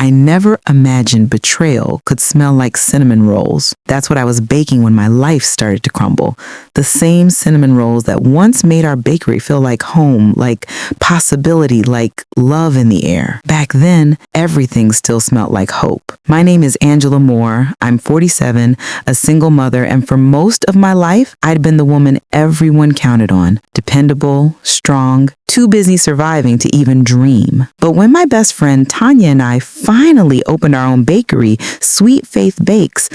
I never imagined betrayal could smell like cinnamon rolls. That's what I was baking when my life started to crumble. The same cinnamon rolls that once made our bakery feel like home, like possibility, like love in the air. Back then, everything still smelled like hope. My name is Angela Moore. I'm 47, a single mother, and for most of my life, I'd been the woman everyone counted on. Dependable, strong, too busy surviving to even dream. But when my best friend Tanya and I finally opened our own bakery, Sweet Faith Bakes,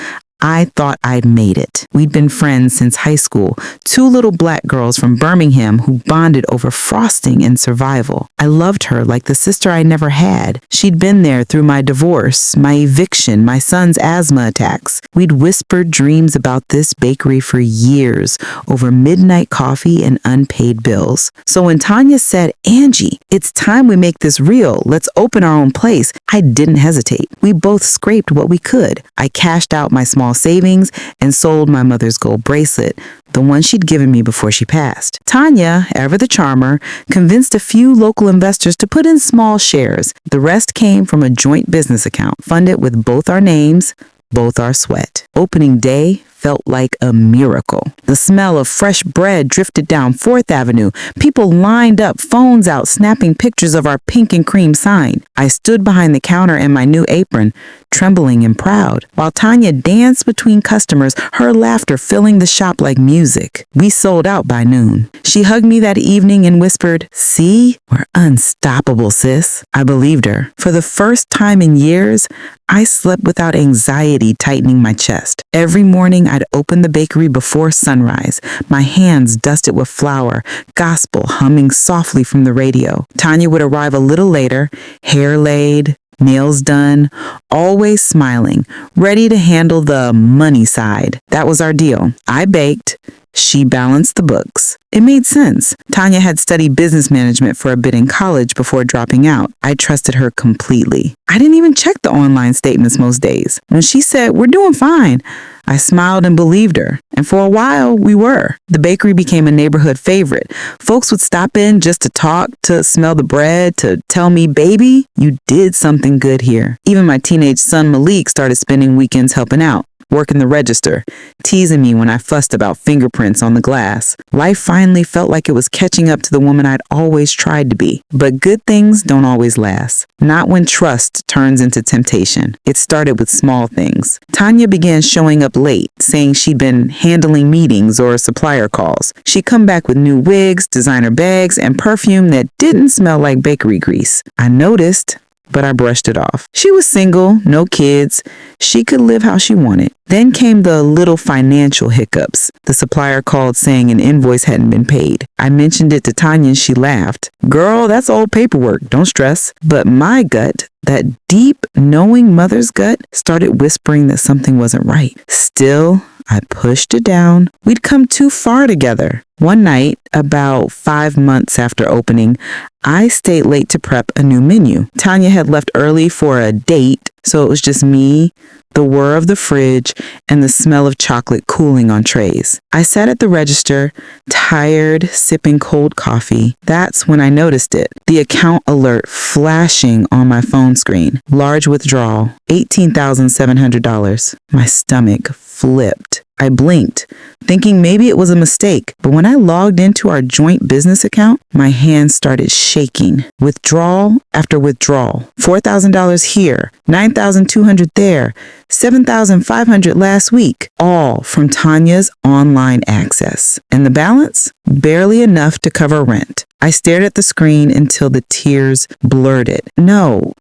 I thought I'd made it. We'd been friends since high school, two little black girls from Birmingham who bonded over frosting and survival. I loved her like the sister I never had. She'd been there through my divorce, my eviction, my son's asthma attacks. We'd whispered dreams about this bakery for years over midnight coffee and unpaid bills. So when Tanya said, "Angie, it's time we make this real. Let's open our own place," I didn't hesitate. We both scraped what we could. I cashed out my small savings and sold my mother's gold bracelet, the one she'd given me before she passed. Tanya, ever the charmer, convinced a few local investors to put in small shares. The rest came from a joint business account funded with both our names, both our sweat. Opening day felt like a miracle. The smell of fresh bread drifted down 4th Avenue. People lined up, phones out, snapping pictures of our pink and cream sign. I stood behind the counter in my new apron, trembling and proud, while Tanya danced between customers, her laughter filling the shop like music. We sold out by noon. She hugged me that evening and whispered, "See, we're unstoppable, sis." I believed her. For the first time in years, I slept without anxiety tightening my chest. Every morning, I'd open the bakery before sunrise, my hands dusted with flour, gospel humming softly from the radio. Tanya would arrive a little later, hair laid, nails done, always smiling, ready to handle the money side. That was our deal. I baked. She balanced the books. It made sense. Tanya had studied business management for a bit in college before dropping out. I trusted her completely. I didn't even check the online statements most days. When she said, "We're doing fine," I smiled and believed her. And for a while, we were. The bakery became a neighborhood favorite. Folks would stop in just to talk, to smell the bread, to tell me, "Baby, you did something good here." Even my teenage son Malik started spending weekends helping out, working the register, teasing me when I fussed about fingerprints on the glass. Life finally felt like it was catching up to the woman I'd always tried to be. But good things don't always last. Not when trust turns into temptation. It started with small things. Tanya began showing up late, saying she'd been handling meetings or supplier calls. She'd come back with new wigs, designer bags, and perfume that didn't smell like bakery grease. I noticed, but I brushed it off. She was single, no kids. She could live how she wanted. Then came the little financial hiccups. The supplier called saying an invoice hadn't been paid. I mentioned it to Tanya and she laughed. "Girl, that's old paperwork. Don't stress." But my gut, that deep, knowing mother's gut, started whispering that something wasn't right. Still, I pushed it down. We'd come too far together. One night, about 5 months after opening, I stayed late to prep a new menu. Tanya had left early for a date, so it was just me, the whir of the fridge, and the smell of chocolate cooling on trays. I sat at the register, tired, sipping cold coffee. That's when I noticed it. The account alert flashing on my phone screen. Large withdrawal, $18,700. My stomach flipped. I blinked, thinking maybe it was a mistake, but when I logged into our joint business account, my hands started shaking. Withdrawal after withdrawal. $4,000 here, $9,200 there, $7,500 last week, all from Tanya's online access. And the balance? Barely enough to cover rent. I stared at the screen until the tears blurred it. No,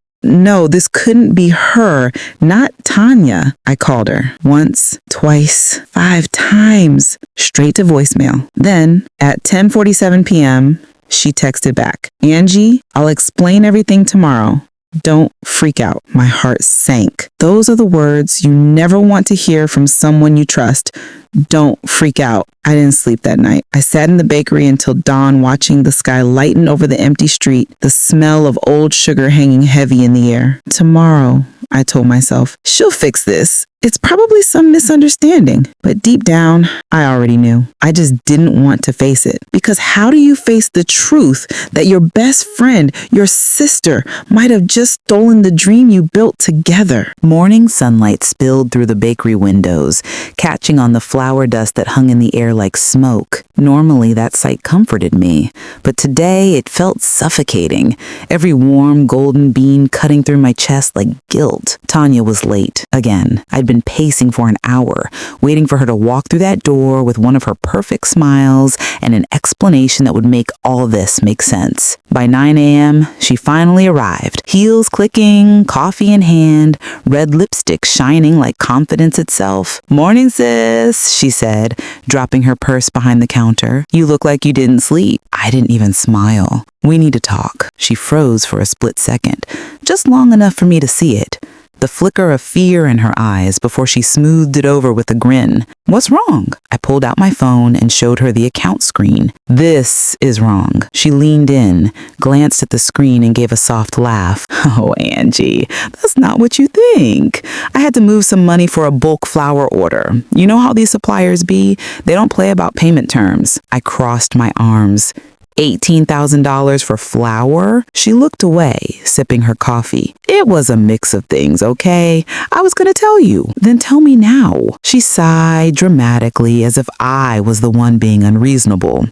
this couldn't be her, not Tanya. I called her once, twice, 5 times, straight to voicemail. Then at 10:47 p.m., she texted back, "Angie, I'll explain everything tomorrow. Don't freak out." My heart sank. Those are the words you never want to hear from someone you trust. Don't freak out. I didn't sleep that night. I sat in the bakery until dawn, watching the sky lighten over the empty street, the smell of old sugar hanging heavy in the air. "Tomorrow," I told myself. She'll fix this. It's probably some misunderstanding. But deep down, I already knew. I just didn't want to face it. Because how do you face the truth that your best friend, your sister, might have just stolen the dream you built together? Morning sunlight spilled through the bakery windows, catching on the flour dust that hung in the air like smoke. Normally, that sight comforted me, but today it felt suffocating. Every warm golden bean cutting through my chest like guilt. Tanya was late again. I'd been pacing for an hour, waiting for her to walk through that door with one of her perfect smiles and an explanation that would make all this make sense. By 9 a.m., she finally arrived, heels clicking, coffee in hand, red lipstick shining like confidence itself. "Morning, sis," she said, dropping her purse behind the counter. "You look like you didn't sleep." I didn't even smile. "We need to talk." She froze for a split second, just long enough for me to see it. The flicker of fear in her eyes before she smoothed it over with a grin. "What's wrong?" I pulled out my phone and showed her the account screen. "This is wrong." She leaned in, glanced at the screen and gave a soft laugh. "Oh, Angie, that's not what you think. I had to move some money for a bulk flour order. You know how these suppliers be? They don't play about payment terms." I crossed my arms. $18,000 for flour? She looked away, sipping her coffee. "It was a mix of things, okay? I was gonna tell you." "Then tell me now." She sighed dramatically as if I was the one being unreasonable.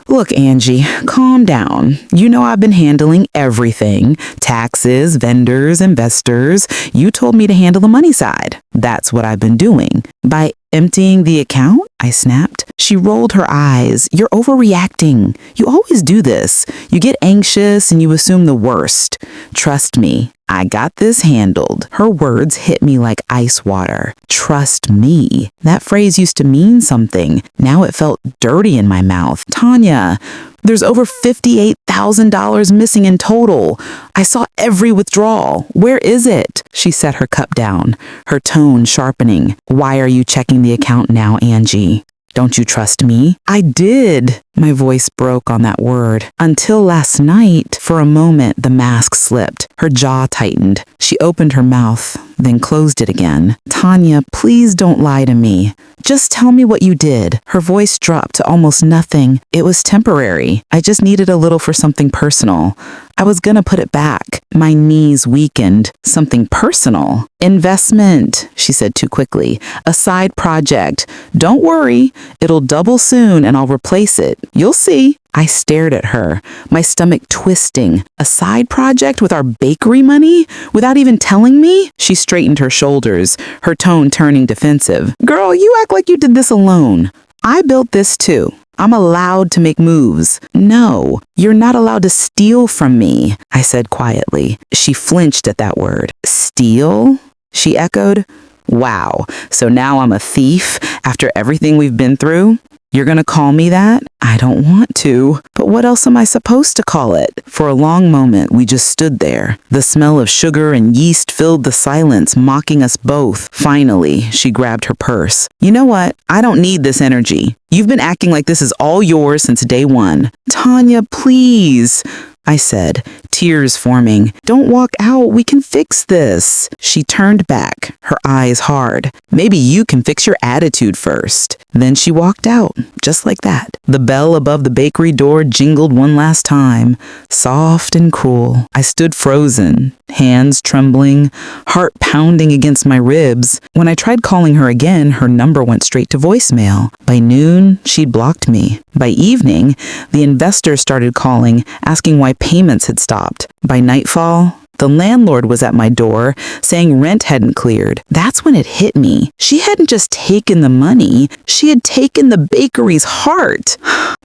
"Look, Angie, calm down. You know I've been handling everything. Taxes, vendors, investors. You told me to handle the money side. That's what I've been doing." "By emptying the account?" I snapped. She rolled her eyes. "You're overreacting. You always do this. You get anxious and you assume the worst. Trust me, I got this handled." Her words hit me like ice water. Trust me. That phrase used to mean something. Now it felt dirty in my mouth. "Tanya, there's over $58,000 missing in total. I saw every withdrawal. Where is it?" She set her cup down, her tone sharpening. "Why are you checking the account now, Angie? Don't you trust me?" "I did." My voice broke on that word. "Until last night." For a moment, the mask slipped. Her jaw tightened. She opened her mouth, then closed it again. "Tanya, please don't lie to me. Just tell me what you did." Her voice dropped to almost nothing. "It was temporary. I just needed a little for something personal. I was gonna put it back." My knees weakened. "Something personal?" "Investment," she said too quickly. "A side project. Don't worry. It'll double soon and I'll replace it. You'll see." I stared at her, my stomach twisting. "A side project with our bakery money? Without even telling me?" She straightened her shoulders, her tone turning defensive. "Girl, you act like you did this alone. I built this too. I'm allowed to make moves." "No, you're not allowed to steal from me," I said quietly. She flinched at that word. "Steal?" she echoed. "Wow, so now I'm a thief after everything we've been through? You're gonna call me that?" "I don't want to. But what else am I supposed to call it?" For a long moment, we just stood there. The smell of sugar and yeast filled the silence, mocking us both. Finally, she grabbed her purse. "You know what? I don't need this energy. You've been acting like this is all yours since day one." "Tanya, please," I said, tears forming. "Don't walk out. We can fix this." She turned back, her eyes hard. "Maybe you can fix your attitude first." Then she walked out, just like that. The bell above the bakery door jingled one last time, soft and cruel. I stood frozen, hands trembling, heart pounding against my ribs. When I tried calling her again, her number went straight to voicemail. By noon, she'd blocked me. By evening, the investors started calling, asking why payments had stopped. By nightfall, the landlord was at my door, saying rent hadn't cleared. That's when it hit me. She hadn't just taken the money, she had taken the bakery's heart.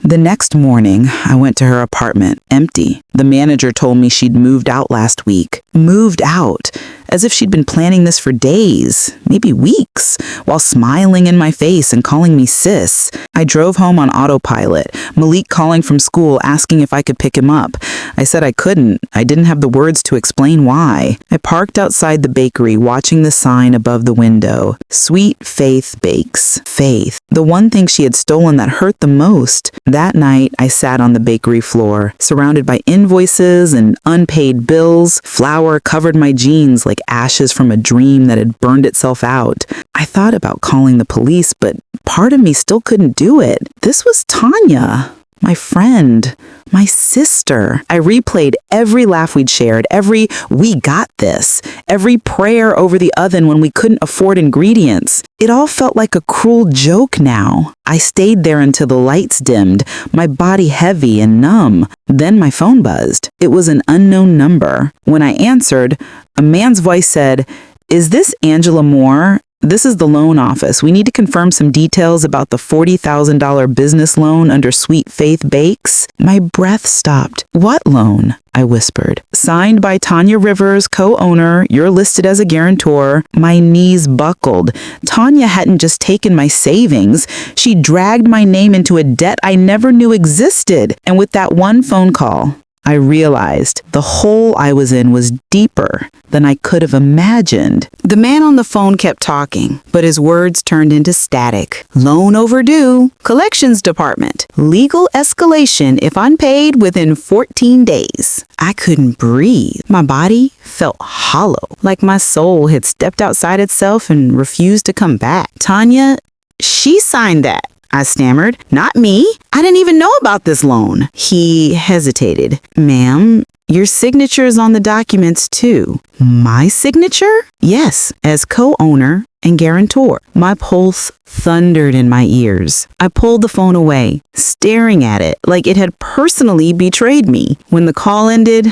The next morning, I went to her apartment, empty. The manager told me she'd moved out last week. Moved out, as if she'd been planning this for days, maybe weeks, while smiling in my face and calling me sis. I drove home on autopilot, Malik calling from school asking if I could pick him up. I said I couldn't. I didn't have the words to explain why. I parked outside the bakery, watching the sign above the window. Sweet Faith Bakes. Faith. The one thing she had stolen that hurt the most. That night, I sat on the bakery floor, surrounded by invoices and unpaid bills. Flour covered my jeans like like ashes from a dream that had burned itself out. I thought about calling the police, but part of me still couldn't do it. This was Tanya, my friend, my sister. I replayed every laugh we'd shared, every "we got this," every prayer over the oven when we couldn't afford ingredients. It all felt like a cruel joke now. I stayed there until the lights dimmed, my body heavy and numb. Then my phone buzzed. It was an unknown number. When I answered, a man's voice said, "Is this Angela Moore? This is the loan office. We need to confirm some details about the $40,000 business loan under Sweet Faith Bakes." My breath stopped. "What loan?" I whispered. "Signed by Tanya Rivers, co-owner. You're listed as a guarantor." My knees buckled. Tanya hadn't just taken my savings. She dragged my name into a debt I never knew existed. And with that one phone call, I realized the hole I was in was deeper than I could have imagined. The man on the phone kept talking, but his words turned into static. "Loan overdue. Collections department. Legal escalation if unpaid within 14 days. I couldn't breathe. My body felt hollow, like my soul had stepped outside itself and refused to come back. "Tanya, she signed that," I stammered. "Not me. I didn't even know about this loan." He hesitated. "Ma'am, your signature is on the documents too." "My signature?" "Yes, as co-owner and guarantor." My pulse thundered in my ears. I pulled the phone away, staring at it like it had personally betrayed me. When the call ended,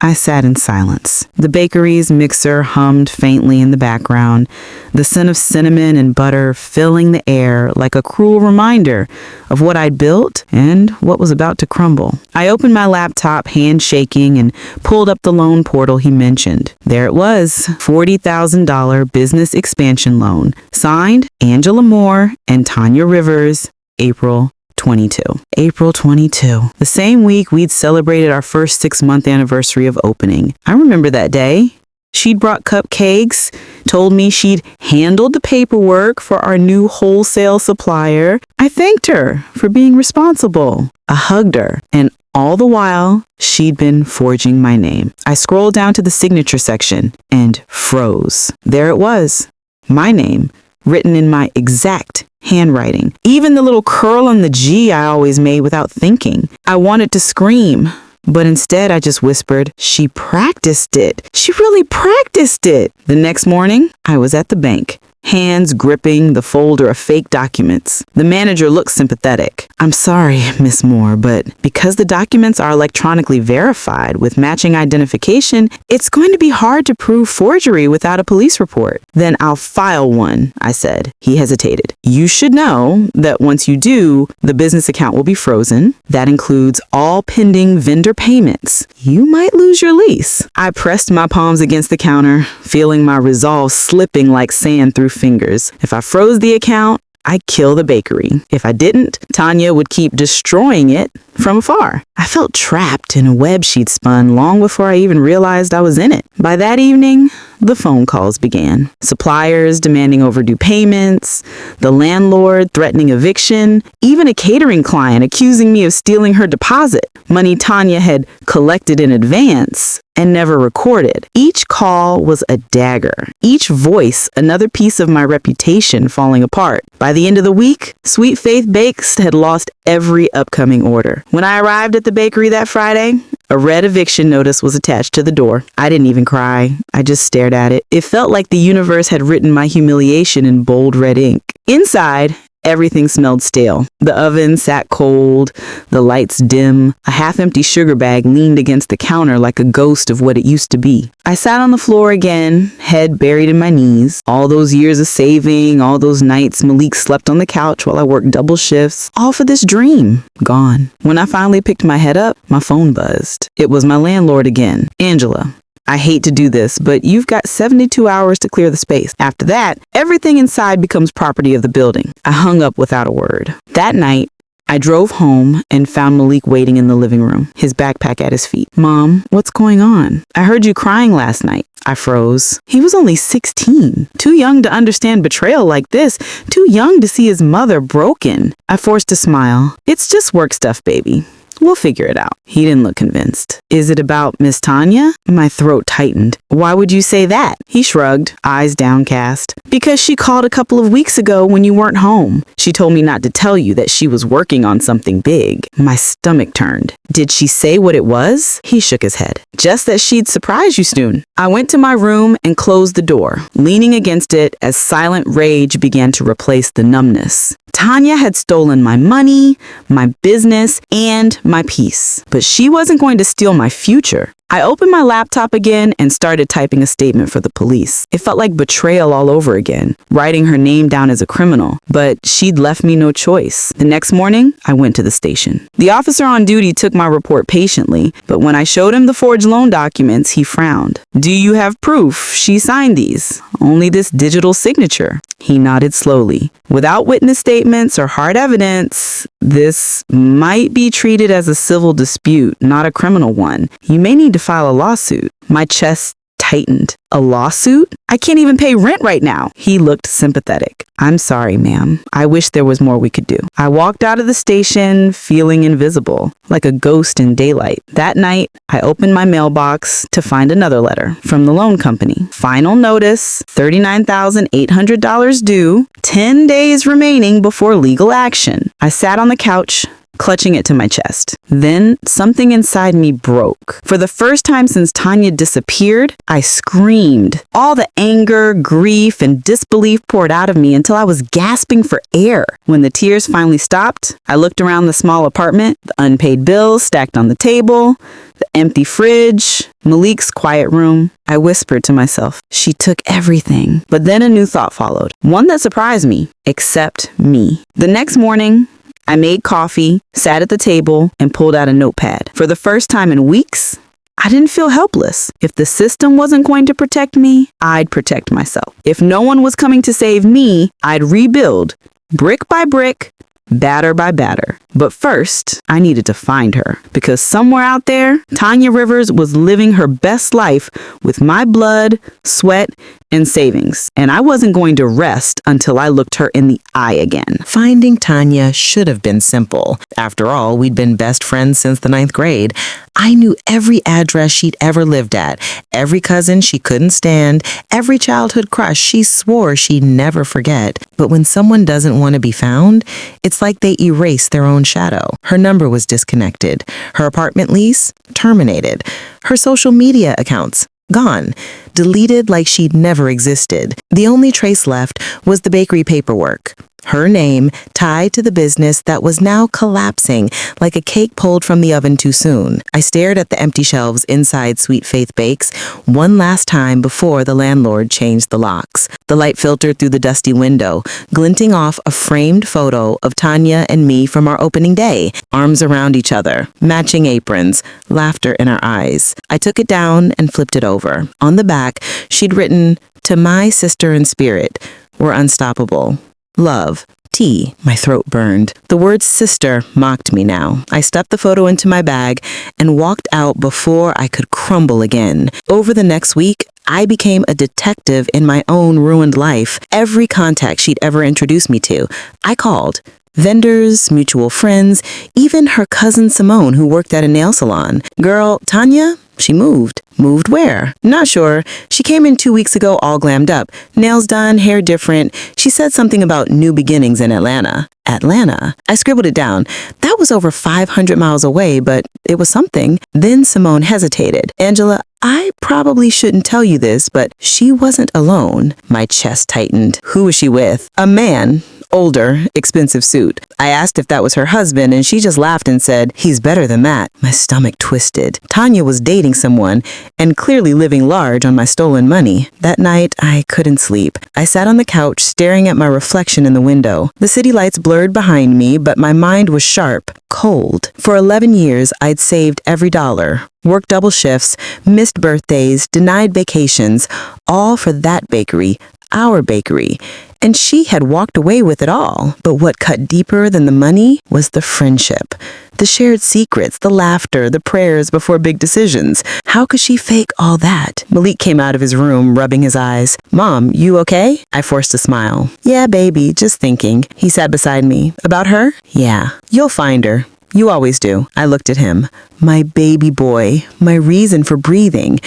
I sat in silence. The bakery's mixer hummed faintly in the background, the scent of cinnamon and butter filling the air like a cruel reminder of what I'd built and what was about to crumble. I opened my laptop, hand shaking, and pulled up the loan portal he mentioned. There it was, $40,000 business expansion loan. Signed, Angela Moore and Tanya Rivers, April 22. April 22. The same week we'd celebrated our first 6-month anniversary of opening. I remember that day. She'd brought cupcakes, told me she'd handled the paperwork for our new wholesale supplier. I thanked her for being responsible. I hugged her, and all the while, she'd been forging my name. I scrolled down to the signature section and froze. There it was, my name, written in my exact handwriting. Even the little curl on the G I always made without thinking. I wanted to scream, but instead I just whispered, "She practiced it. She really practiced it." The next morning, I was at the bank, hands gripping the folder of fake documents. The manager looked sympathetic. "I'm sorry, Miss Moore, but because the documents are electronically verified with matching identification, it's going to be hard to prove forgery without a police report." "Then I'll file one," I said. He hesitated. "You should know that once you do, the business account will be frozen. That includes all pending vendor payments. You might lose your lease." I pressed my palms against the counter, feeling my resolve slipping like sand through fingers. If I froze the account, I'd kill the bakery. If I didn't, Tanya would keep destroying it from afar. I felt trapped in a web she'd spun long before I even realized I was in it. By that evening, the phone calls began. Suppliers demanding overdue payments, the landlord threatening eviction, even a catering client accusing me of stealing her deposit, money Tanya had collected in advance and never recorded. Each call was a dagger, each voice another piece of my reputation falling apart. By the end of the week, Sweet Faith Bakes had lost every upcoming order. When I arrived at the bakery that Friday, a red eviction notice was attached to the door. I didn't even cry. I just stared at it. It felt like the universe had written my humiliation in bold red ink. Inside, everything smelled stale. The oven sat cold, the lights dim. A half-empty sugar bag leaned against the counter like a ghost of what it used to be. I sat on the floor again, head buried in my knees. All those years of saving, all those nights Malik slept on the couch while I worked double shifts, all for this dream, gone. When I finally picked my head up, my phone buzzed. It was my landlord again. "Angela, I hate to do this, but you've got 72 hours to clear the space. After that, everything inside becomes property of the building." I hung up without a word. That night, I drove home and found Malik waiting in the living room, his backpack at his feet. "Mom, what's going on? I heard you crying last night." I froze. He was only 16, too young to understand betrayal like this, too young to see his mother broken. I forced a smile. "It's just work stuff, baby. We'll figure it out. He didn't look convinced. Is it about Miss Tanya? My throat tightened. Why would you say that? He shrugged, eyes downcast. Because she called a couple of weeks ago when you weren't home. She told me not to tell you that she was working on something big. My stomach turned. Did she say what it was? He shook his head. Just that she'd surprise you soon. I went to my room and closed the door, leaning against it as silent rage began to replace the numbness. Tanya had stolen my money, my business, and my peace. But she wasn't going to steal my future. I opened my laptop again and started typing a statement for the police. It felt like betrayal all over again, writing her name down as a criminal. But she'd left me no choice. The next morning, I went to the station. The officer on duty took my report patiently, but when I showed him the forged loan documents, he frowned. Do you have proof she signed these? Only this digital signature. He nodded slowly. Without witness statements or hard evidence, this might be treated as a civil dispute, not a criminal one. You may need to file a lawsuit. My chest tightened. A lawsuit? I can't even pay rent right now. He looked sympathetic. I'm sorry, ma'am. I wish there was more we could do. I walked out of the station feeling invisible, like a ghost in daylight. That night, I opened my mailbox to find another letter from the loan company. Final notice, $39,800 due, 10 days remaining before legal action. I sat on the couch, clutching it to my chest. Then something inside me broke. For the first time since Tanya disappeared, I screamed. All the anger, grief, and disbelief poured out of me until I was gasping for air. When the tears finally stopped, I looked around the small apartment, the unpaid bills stacked on the table, the empty fridge, Malik's quiet room. I whispered to myself, she took everything. But then a new thought followed, one that surprised me, except me. The next morning, I made coffee, sat at the table, and pulled out a notepad. For the first time in weeks, I didn't feel helpless. If the system wasn't going to protect me, I'd protect myself. If no one was coming to save me, I'd rebuild, brick by brick, batter by batter. But first, I needed to find her, because somewhere out there, Tanya Rivers was living her best life with my blood, sweat, and savings. And I wasn't going to rest until I looked her in the eye again. Finding Tanya should have been simple. After all, we'd been best friends since the 9th grade. I knew every address she'd ever lived at, every cousin she couldn't stand, every childhood crush she swore she'd never forget. But when someone doesn't want to be found, it's like they erase their own shadow. Her number was disconnected. Her apartment lease, terminated. Her social media accounts, gone. Deleted like she'd never existed. The only trace left was the bakery paperwork. Her name tied to the business that was now collapsing like a cake pulled from the oven too soon. I stared at the empty shelves inside Sweet Faith Bakes one last time before the landlord changed the locks. The light filtered through the dusty window, glinting off a framed photo of Tanya and me from our opening day, arms around each other, matching aprons, laughter in our eyes. I took it down and flipped it over. On the back, she'd written, "To my sister in spirit, we're unstoppable. Love, T." My throat burned. The word sister mocked me now. I stuffed the photo into my bag and walked out before I could crumble again. Over the next week, I became a detective in my own ruined life. Every contact she'd ever introduced me to, I called. Vendors, mutual friends, even her cousin Simone, who worked at a nail salon. Girl, Tanya, she moved. Moved where? Not sure. She came in 2 weeks ago all glammed up. Nails done, hair different. She said something about new beginnings in Atlanta. Atlanta? I scribbled it down. That was over 500 miles away, but it was something. Then Simone hesitated. Angela, I probably shouldn't tell you this, but she wasn't alone. My chest tightened. Who was she with? A man. Older, expensive suit. I asked if that was her husband, and she just laughed and said, "He's better than that." My stomach twisted. Tanya was dating someone, and clearly living large on my stolen money. That night, I couldn't sleep. I sat on the couch, staring at my reflection in the window. The city lights blurred behind me, but my mind was sharp, cold. For 11 years, I'd saved every dollar. Worked double shifts, missed birthdays, denied vacations, all for that bakery, our bakery. And she had walked away with it all. But what cut deeper than the money was the friendship. The shared secrets, the laughter, the prayers before big decisions. How could she fake all that? Malik came out of his room, rubbing his eyes. "Mom, you okay?" I forced a smile. "Yeah, baby, just thinking." He sat beside me. "About her?" "Yeah. You'll find her. You always do. I looked at him. My baby boy, my reason for breathing.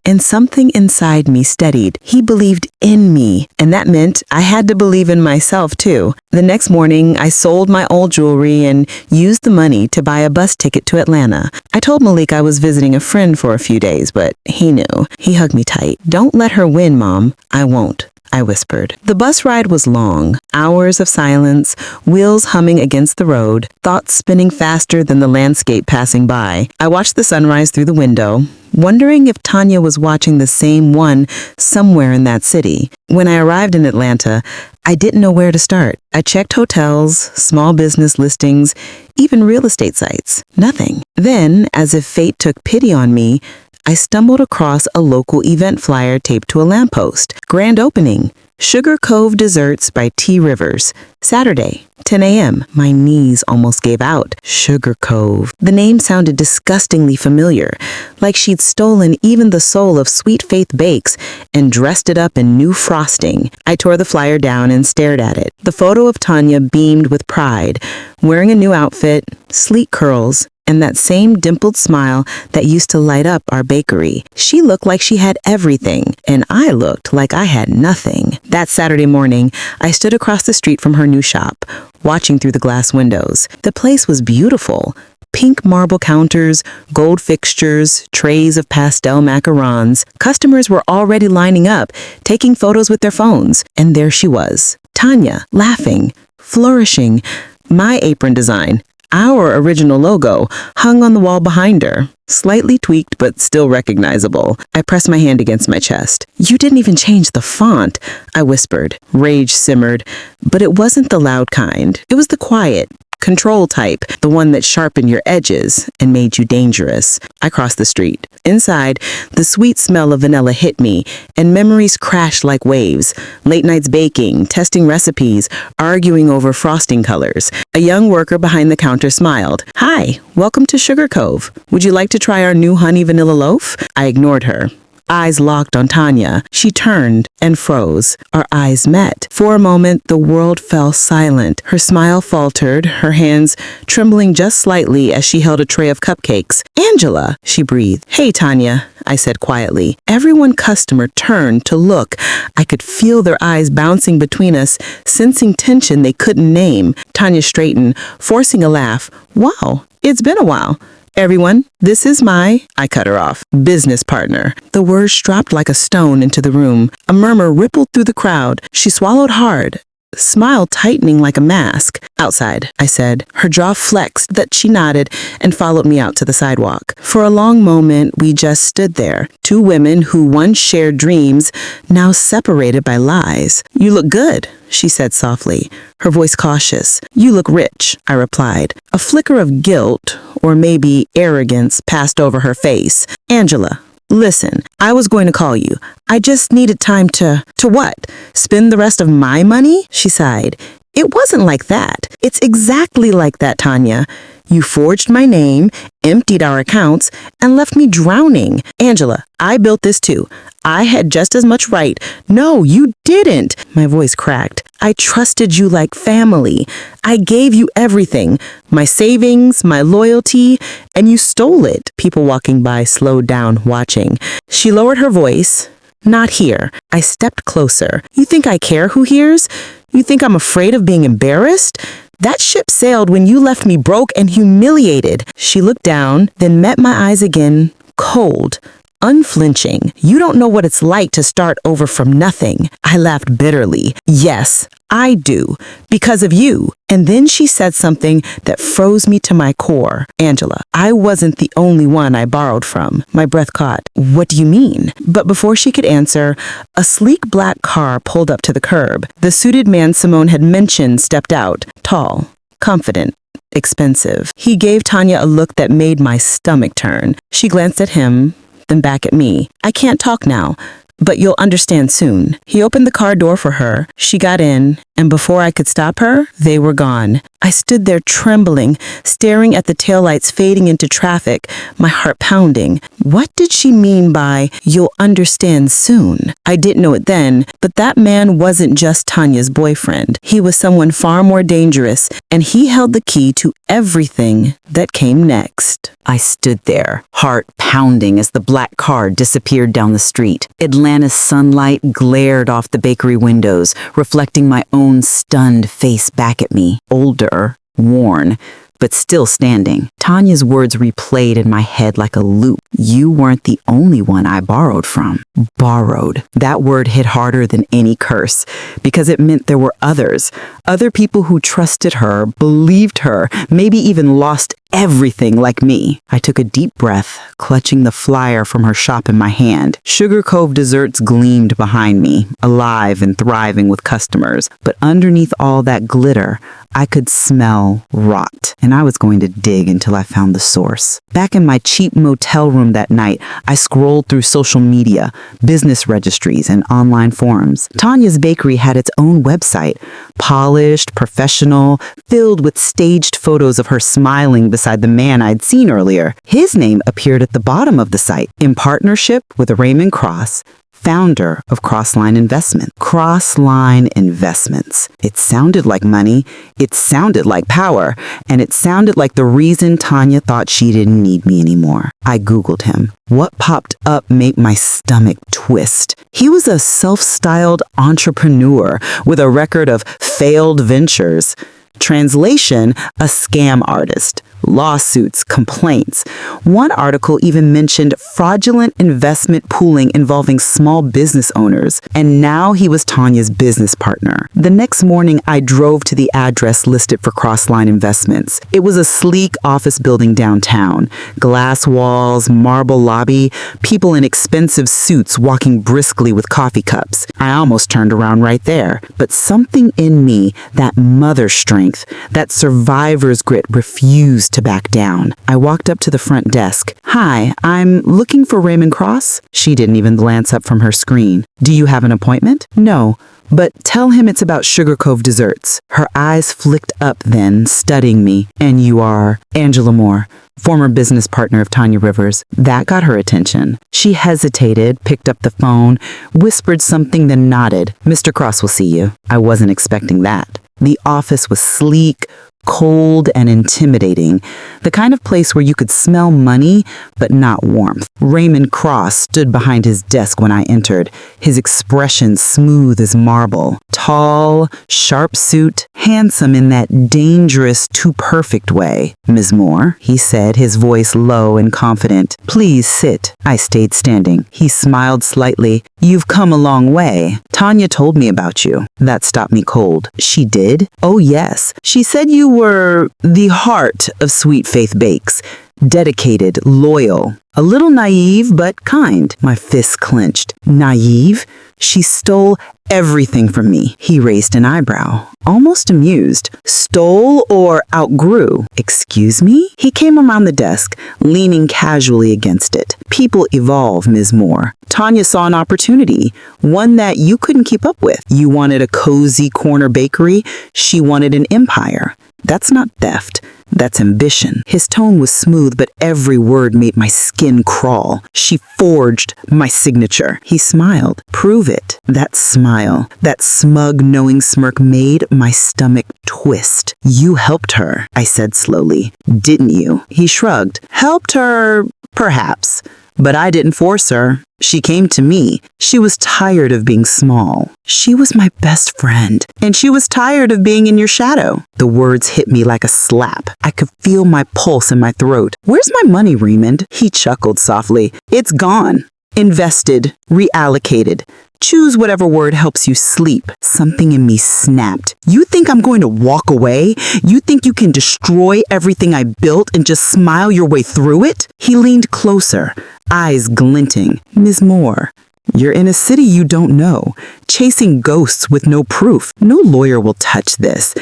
And something inside me steadied. He believed in me, and that meant I had to believe in myself too. The next morning, I sold my old jewelry and used the money to buy a bus ticket to Atlanta. I told Malik I was visiting a friend for a few days, but he knew. He hugged me tight. Don't let her win, Mom. I won't, I whispered. The bus ride was long, hours of silence, wheels humming against the road, thoughts spinning faster than the landscape passing by. I watched the sunrise through the window, wondering if Tanya was watching the same one somewhere in that city. When I arrived in Atlanta, I didn't know where to start. I checked hotels, small business listings, even real estate sites. Nothing. Then, as if fate took pity on me, I stumbled across a local event flyer taped to a lamppost. Grand opening. Sugar Cove Desserts by T. Rivers. Saturday, 10 a.m. My knees almost gave out. Sugar Cove. The name sounded disgustingly familiar, like she'd stolen even the soul of Sweet Faith Bakes and dressed it up in new frosting. I tore the flyer down and stared at it. The photo of Tanya beamed with pride, wearing a new outfit, sleek curls, and that same dimpled smile that used to light up our bakery. She looked like she had everything, and I looked like I had nothing. That Saturday morning, I stood across the street from her new shop, watching through the glass windows. The place was beautiful. Pink marble counters, gold fixtures, trays of pastel macarons. Customers were already lining up, taking photos with their phones. And there she was, Tanya, laughing, flourishing. My apron design, our original logo, hung on the wall behind her, slightly tweaked but still recognizable. I pressed my hand against my chest. You didn't even change the font, I whispered. Rage simmered, but it wasn't the loud kind. It was the quiet, control type, the one that sharpened your edges and made you dangerous. I crossed the street. Inside, the sweet smell of vanilla hit me, and memories crashed like waves. Late nights baking, testing recipes, arguing over frosting colors. A young worker behind the counter smiled. Hi, welcome to Sugar Cove. Would you like to try our new honey vanilla loaf? I ignored her. Eyes locked on Tanya. She turned and froze. Our eyes met. For a moment, the world fell silent. Her smile faltered, her hands trembling just slightly as she held a tray of cupcakes. Angela, she breathed. Hey, Tanya, I said quietly. Every customer turned to look. I could feel their eyes bouncing between us, sensing tension they couldn't name. Tanya straightened, forcing a laugh. Wow, it's been a while. Everyone, this is I cut her off, business partner. The words dropped like a stone into the room. A murmur rippled through the crowd. She swallowed hard, smile tightening like a mask. Outside, I said. Her jaw flexed that she nodded and followed me out to the sidewalk. For a long moment, we just stood there. Two women who once shared dreams, now separated by lies. You look good, she said softly, her voice cautious. You look rich, I replied. A flicker of guilt, or maybe arrogance, passed over her face. Angela, listen, I was going to call you. I just needed time to what? Spend the rest of my money? She sighed. It wasn't like that. It's exactly like that, Tanya. You forged my name, emptied our accounts, and left me drowning. Angela, I built this too. I had just as much right. No, you didn't. My voice cracked. I trusted you like family. I gave you everything. My savings, my loyalty, and you stole it. People walking by slowed down, watching. She lowered her voice. Not here. I stepped closer. You think I care who hears? You think I'm afraid of being embarrassed? That ship sailed when you left me broke and humiliated. She looked down, then met my eyes again, cold, unflinching. You don't know what it's like to start over from nothing. I laughed bitterly. Yes, I do, because of you. And then she said something that froze me to my core. Angela, I wasn't the only one I borrowed from. My breath caught. What do you mean? But before she could answer, a sleek black car pulled up to the curb. The suited man Simone had mentioned stepped out, tall, confident, expensive. He gave Tanya a look that made my stomach turn. She glanced at him, then back at me. I can't talk now, but you'll understand soon. He opened the car door for her. She got in, And before I could stop her, they were gone. I stood there trembling, staring at the taillights fading into traffic, my heart pounding. What did she mean by, "You'll understand soon"? I didn't know it then, but that man wasn't just Tanya's boyfriend. He was someone far more dangerous, and he held the key to everything that came next. I stood there, heart pounding as the black car disappeared down the street. Atlanta's sunlight glared off the bakery windows, reflecting my own stunned face back at me, older, worn, but still standing. Tanya's words replayed in my head like a loop. You weren't the only one I borrowed from. Borrowed. That word hit harder than any curse, because it meant there were others. Other people who trusted her, believed her, maybe even lost everything like me. I took a deep breath, clutching the flyer from her shop in my hand. Sugar Cove Desserts gleamed behind me, alive and thriving with customers. But underneath all that glitter, I could smell rot, and I was going to dig until I found the source. Back in my cheap motel room that night, I scrolled through social media, business registries, and online forums. Tanya's Bakery had its own website, polished, professional, filled with staged photos of her smiling beside the man I'd seen earlier. His name appeared at the bottom of the site, in partnership with Raymond Cross, founder of Crossline Investment. Crossline Investments. It sounded like money, it sounded like power, and it sounded like the reason Tanya thought she didn't need me anymore. I Googled him. What popped up made my stomach twist. He was a self-styled entrepreneur with a record of failed ventures. Translation, a scam artist. Lawsuits, complaints. One article even mentioned fraudulent investment pooling involving small business owners, and now he was Tanya's business partner. The next morning, I drove to the address listed for Crossline Investments. It was a sleek office building downtown. Glass walls, marble lobby, people in expensive suits walking briskly with coffee cups. I almost turned around right there, but something in me, that mother strength, that survivor's grit, refused to back down. I walked up to the front desk. "Hi, I'm looking for Raymond Cross." She didn't even glance up from her screen. "Do you have an appointment?" "No, but tell him it's about Sugar Cove Desserts." Her eyes flicked up then, studying me. "And you are?" "Angela Moore, former business partner of Tanya Rivers." That got her attention. She hesitated, picked up the phone, whispered something, then nodded. "Mr. Cross will see you." I wasn't expecting that. The office was sleek, cold, and intimidating, the kind of place where you could smell money, but not warmth. Raymond Cross stood behind his desk when I entered, his expression smooth as marble. Tall, sharp suit, handsome in that dangerous, too perfect way. "Ms. Moore," he said, his voice low and confident. "Please sit." I stayed standing. He smiled slightly. "You've come a long way. Tanya told me about you." That stopped me cold. "She did?" "Oh, yes. She said you were the heart of Sweet Faith Bakes. Dedicated, loyal, a little naive, but kind." My fists clenched. "Naive? She stole everything from me." He raised an eyebrow, almost amused. "Stole or outgrew?" "Excuse me?" He came around the desk, leaning casually against it. "People evolve, Ms. Moore. Tanya saw an opportunity, one that you couldn't keep up with. You wanted a cozy corner bakery. She wanted an empire. That's not theft. That's ambition." His tone was smooth, but every word made my skin crawl. "She forged my signature." He smiled. "Prove it." That smile, that smug, knowing smirk made my stomach twist. "You helped her," I said slowly. "Didn't you?" He shrugged. "Helped her, perhaps. But I didn't force her. She came to me. She was tired of being small. She was my best friend. And she was tired of being in your shadow." The words hit me like a slap. I could feel my pulse in my throat. "Where's my money, Raymond?" He chuckled softly. "It's gone. Invested. Reallocated. Choose whatever word helps you sleep." Something in me snapped. "You think I'm going to walk away? You think you can destroy everything I built and just smile your way through it?" He leaned closer, eyes glinting. "Ms. Moore, you're in a city you don't know, chasing ghosts with no proof. No lawyer will touch this.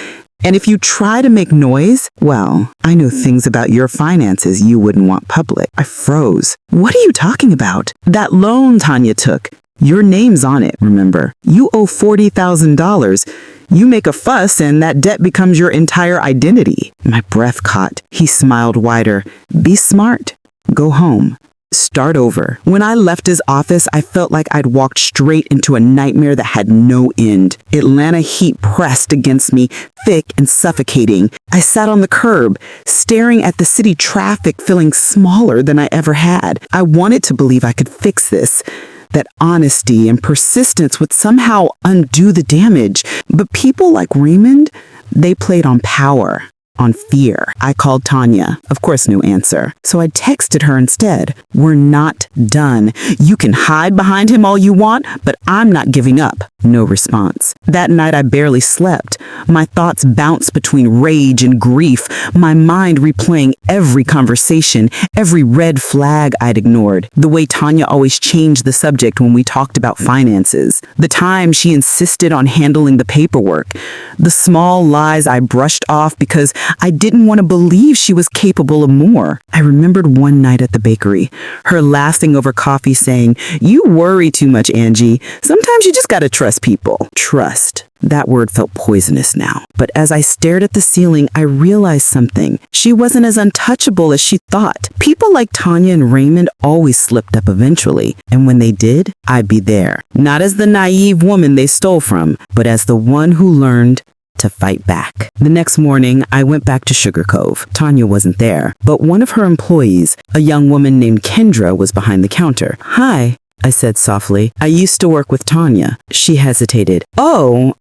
And if you try to make noise, well, I know things about your finances you wouldn't want public." I froze. "What are you talking about?" "That loan Tanya took. Your name's on it, remember? You owe $40,000. You make a fuss and that debt becomes your entire identity. My breath caught. He smiled wider. Be smart. Go home. Start over. When I left his office, I felt like I'd walked straight into a nightmare that had no end. Atlanta heat pressed against me, thick and suffocating. I sat on the curb, staring at the city traffic, feeling smaller than I ever had. I wanted to believe I could fix this, that honesty and persistence would somehow undo the damage. But people like Raymond, they played on power, on fear. I called Tanya. Of course, no answer. So I texted her instead. We're not done. You can hide behind him all you want, but I'm not giving up. No response. That night I barely slept. My thoughts bounced between rage and grief, my mind replaying every conversation, every red flag I'd ignored. The way Tanya always changed the subject when we talked about finances. The time she insisted on handling the paperwork. The small lies I brushed off because I didn't want to believe she was capable of more. I remembered one night at the bakery, her laughing over coffee saying, "You worry too much, Angie. Sometimes you just gotta trust people." Trust. That word felt poisonous now. But as I stared at the ceiling, I realized something. She wasn't as untouchable as she thought. People like Tanya and Raymond always slipped up eventually. And when they did, I'd be there. Not as the naive woman they stole from, but as the one who learned to fight back. The next morning, I went back to Sugar Cove. Tanya wasn't there, but one of her employees, a young woman named Kendra, was behind the counter. "Hi," I said softly. "I used to work with Tanya." She hesitated. "Oh,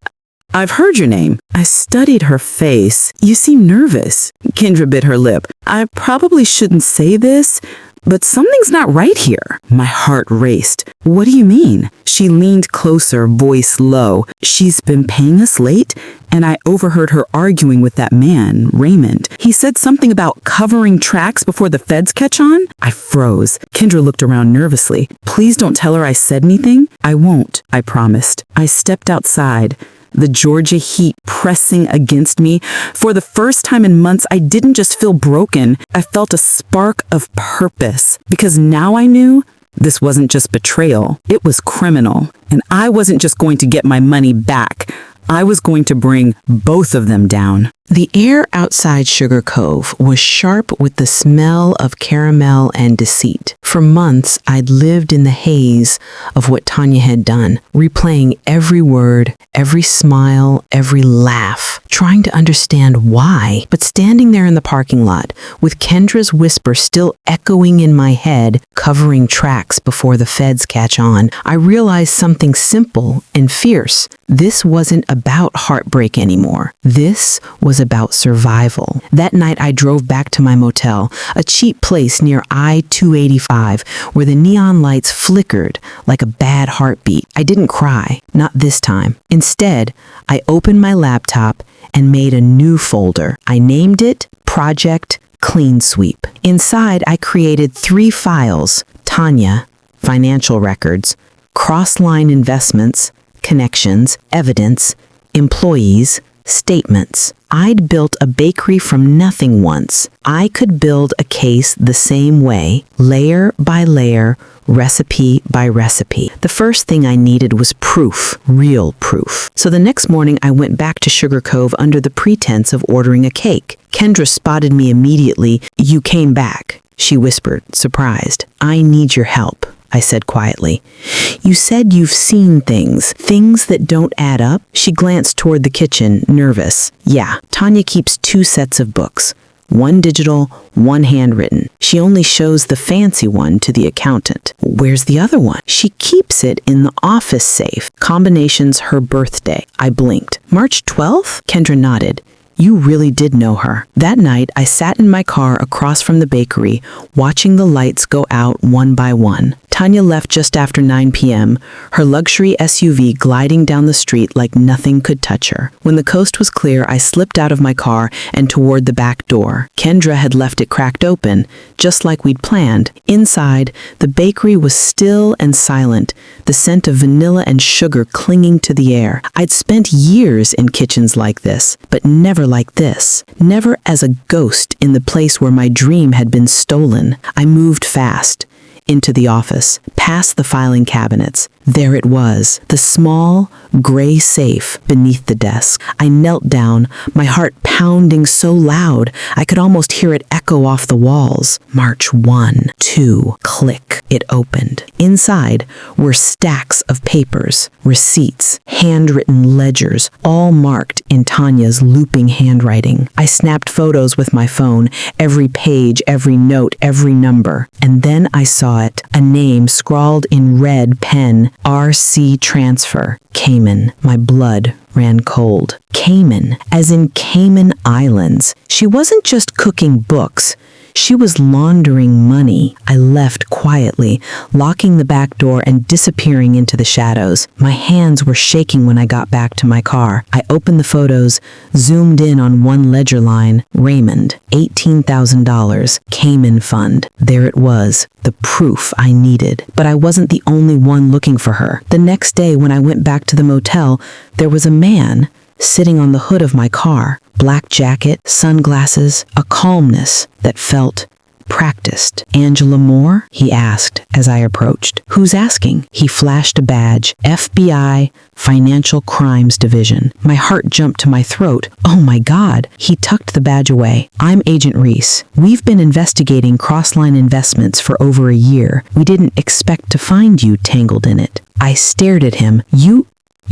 I've heard your name." I studied her face. "You seem nervous." Kendra bit her lip. "I probably shouldn't say this, but something's not right here." My heart raced. "What do you mean?" She leaned closer, voice low. "She's been paying us late, and I overheard her arguing with that man, Raymond. He said something about covering tracks before the feds catch on." I froze. Kendra looked around nervously. "Please don't tell her I said anything." "I won't," I promised. I stepped outside, the Georgia heat pressing against me. For the first time in months, I didn't just feel broken. I felt a spark of purpose. Because now I knew this wasn't just betrayal. It was criminal. And I wasn't just going to get my money back. I was going to bring both of them down. The air outside Sugar Cove was sharp with the smell of caramel and deceit. For months, I'd lived in the haze of what Tanya had done, replaying every word, every smile, every laugh, trying to understand why. But standing there in the parking lot, with Kendra's whisper still echoing in my head, covering tracks before the feds catch on, I realized something simple and fierce. This wasn't about heartbreak anymore. This was about survival. That night I drove back to my motel, a cheap place near I-285, where the neon lights flickered like a bad heartbeat. I didn't cry, not this time. Instead, I opened my laptop and made a new folder. I named it Project Clean Sweep. Inside, I created 3 files: Tanya, financial records; Crossline Investments, connections, evidence; employees, statements. I'd built a bakery from nothing once. I could build a case the same way, layer by layer, recipe by recipe. The first thing I needed was proof, real proof. So the next morning I went back to Sugar Cove under the pretense of ordering a cake. Kendra spotted me immediately. "You came back," she whispered, surprised. "I need your help," I said quietly. "You said you've seen things that don't add up." She glanced toward the kitchen, nervous. "Yeah, Tanya keeps 2 sets of books. One digital, one handwritten. She only shows the fancy one to the accountant." "Where's the other one?" "She keeps it in the office safe. Combination's her birthday." I blinked. "March 12th? Kendra nodded. You really did know her. That night, I sat in my car across from the bakery, watching the lights go out one by one. Tanya left just after 9 p.m., her luxury SUV gliding down the street like nothing could touch her. When the coast was clear, I slipped out of my car and toward the back door. Kendra had left it cracked open, just like we'd planned. Inside, the bakery was still and silent, the scent of vanilla and sugar clinging to the air. I'd spent years in kitchens like this, but never like this. Never as a ghost in the place where my dream had been stolen. I moved fast. into the office, past the filing cabinets. There it was, the small, gray safe beneath the desk. I knelt down, my heart pounding so loud I could almost hear it echo off the walls. March 1, 2, click. It opened. Inside were stacks of papers, receipts, handwritten ledgers, all marked in Tanya's looping handwriting. I snapped photos with my phone, every page, every note, every number. And then I saw it, a name scrawled in red pen, RC Transfer, Cayman. My blood ran cold. Cayman, as in Cayman Islands. She wasn't just cooking books. She was laundering money. I left quietly, locking the back door and disappearing into the shadows. My hands were shaking when I got back to my car. I opened the photos, zoomed in on one ledger line, Raymond, $18,000, Cayman Fund. There it was, the proof I needed. But I wasn't the only one looking for her. The next day when I went back to the motel, there was a man sitting on the hood of my car, black jacket, sunglasses, a calmness that felt practiced. Angela Moore? He asked as I approached. Who's asking? He flashed a badge, FBI, Financial Crimes Division. My heart jumped to my throat. Oh my God. He tucked the badge away. I'm Agent Reese. We've been investigating Crossline Investments for over a year. We didn't expect to find you tangled in it. I stared at him.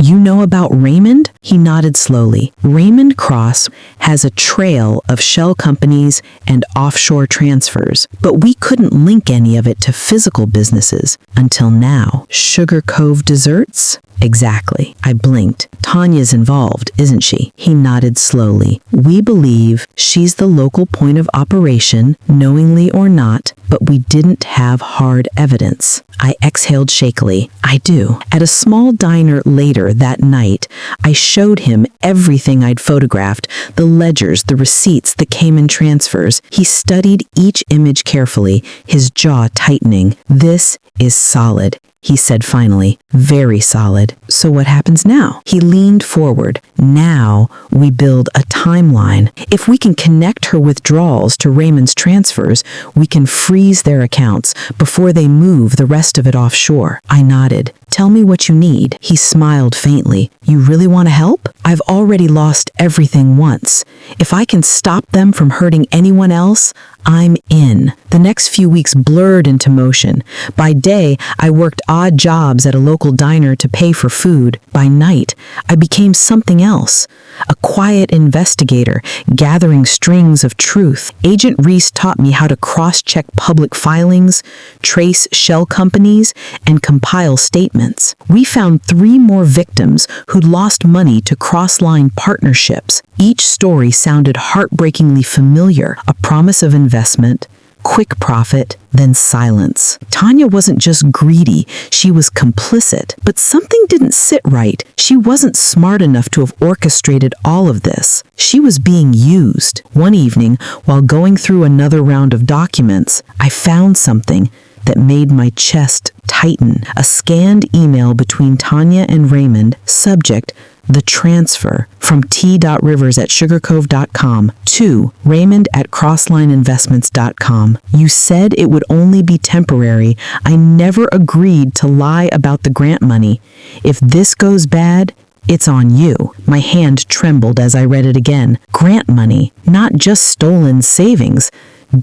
You know about Raymond? He nodded slowly. Raymond Cross has a trail of shell companies and offshore transfers, but we couldn't link any of it to physical businesses until now. Sugar Cove Desserts? Exactly. I blinked. Tanya's involved, isn't she? He nodded slowly. We believe she's the local point of operation, knowingly or not, but we didn't have hard evidence. I exhaled shakily. I do. At a small diner later that night, I showed him everything I'd photographed, the ledgers, the receipts, the Cayman transfers. He studied each image carefully, his jaw tightening. This is solid, he said finally. Very solid. So what happens now? He leaned forward. Now we build a timeline. If we can connect her withdrawals to Raymond's transfers, we can freeze their accounts before they move the rest of it offshore. I nodded. Tell me what you need. He smiled faintly. You really want to help? I've already lost everything once. If I can stop them from hurting anyone else, I'm in. The next few weeks blurred into motion. By day, I worked odd jobs at a local diner to pay for food. By night, I became something else. A quiet investigator, gathering strings of truth. Agent Reese taught me how to cross-check public filings, trace shell companies, and compile statements. We found 3 more victims who'd lost money to cross-line partnerships. Each story sounded heartbreakingly familiar. A promise of investment, quick profit, then silence. Tanya wasn't just greedy, she was complicit. But something didn't sit right. She wasn't smart enough to have orchestrated all of this. She was being used. One evening, while going through another round of documents, I found something that made my chest tighten. A scanned email between Tanya and Raymond, subject, the transfer from t.rivers@sugarcove.com to raymond@crosslineinvestments.com. You said it would only be temporary. I never agreed to lie about the grant money. If this goes bad, it's on you. My hand trembled as I read it again. Grant money, not just stolen savings.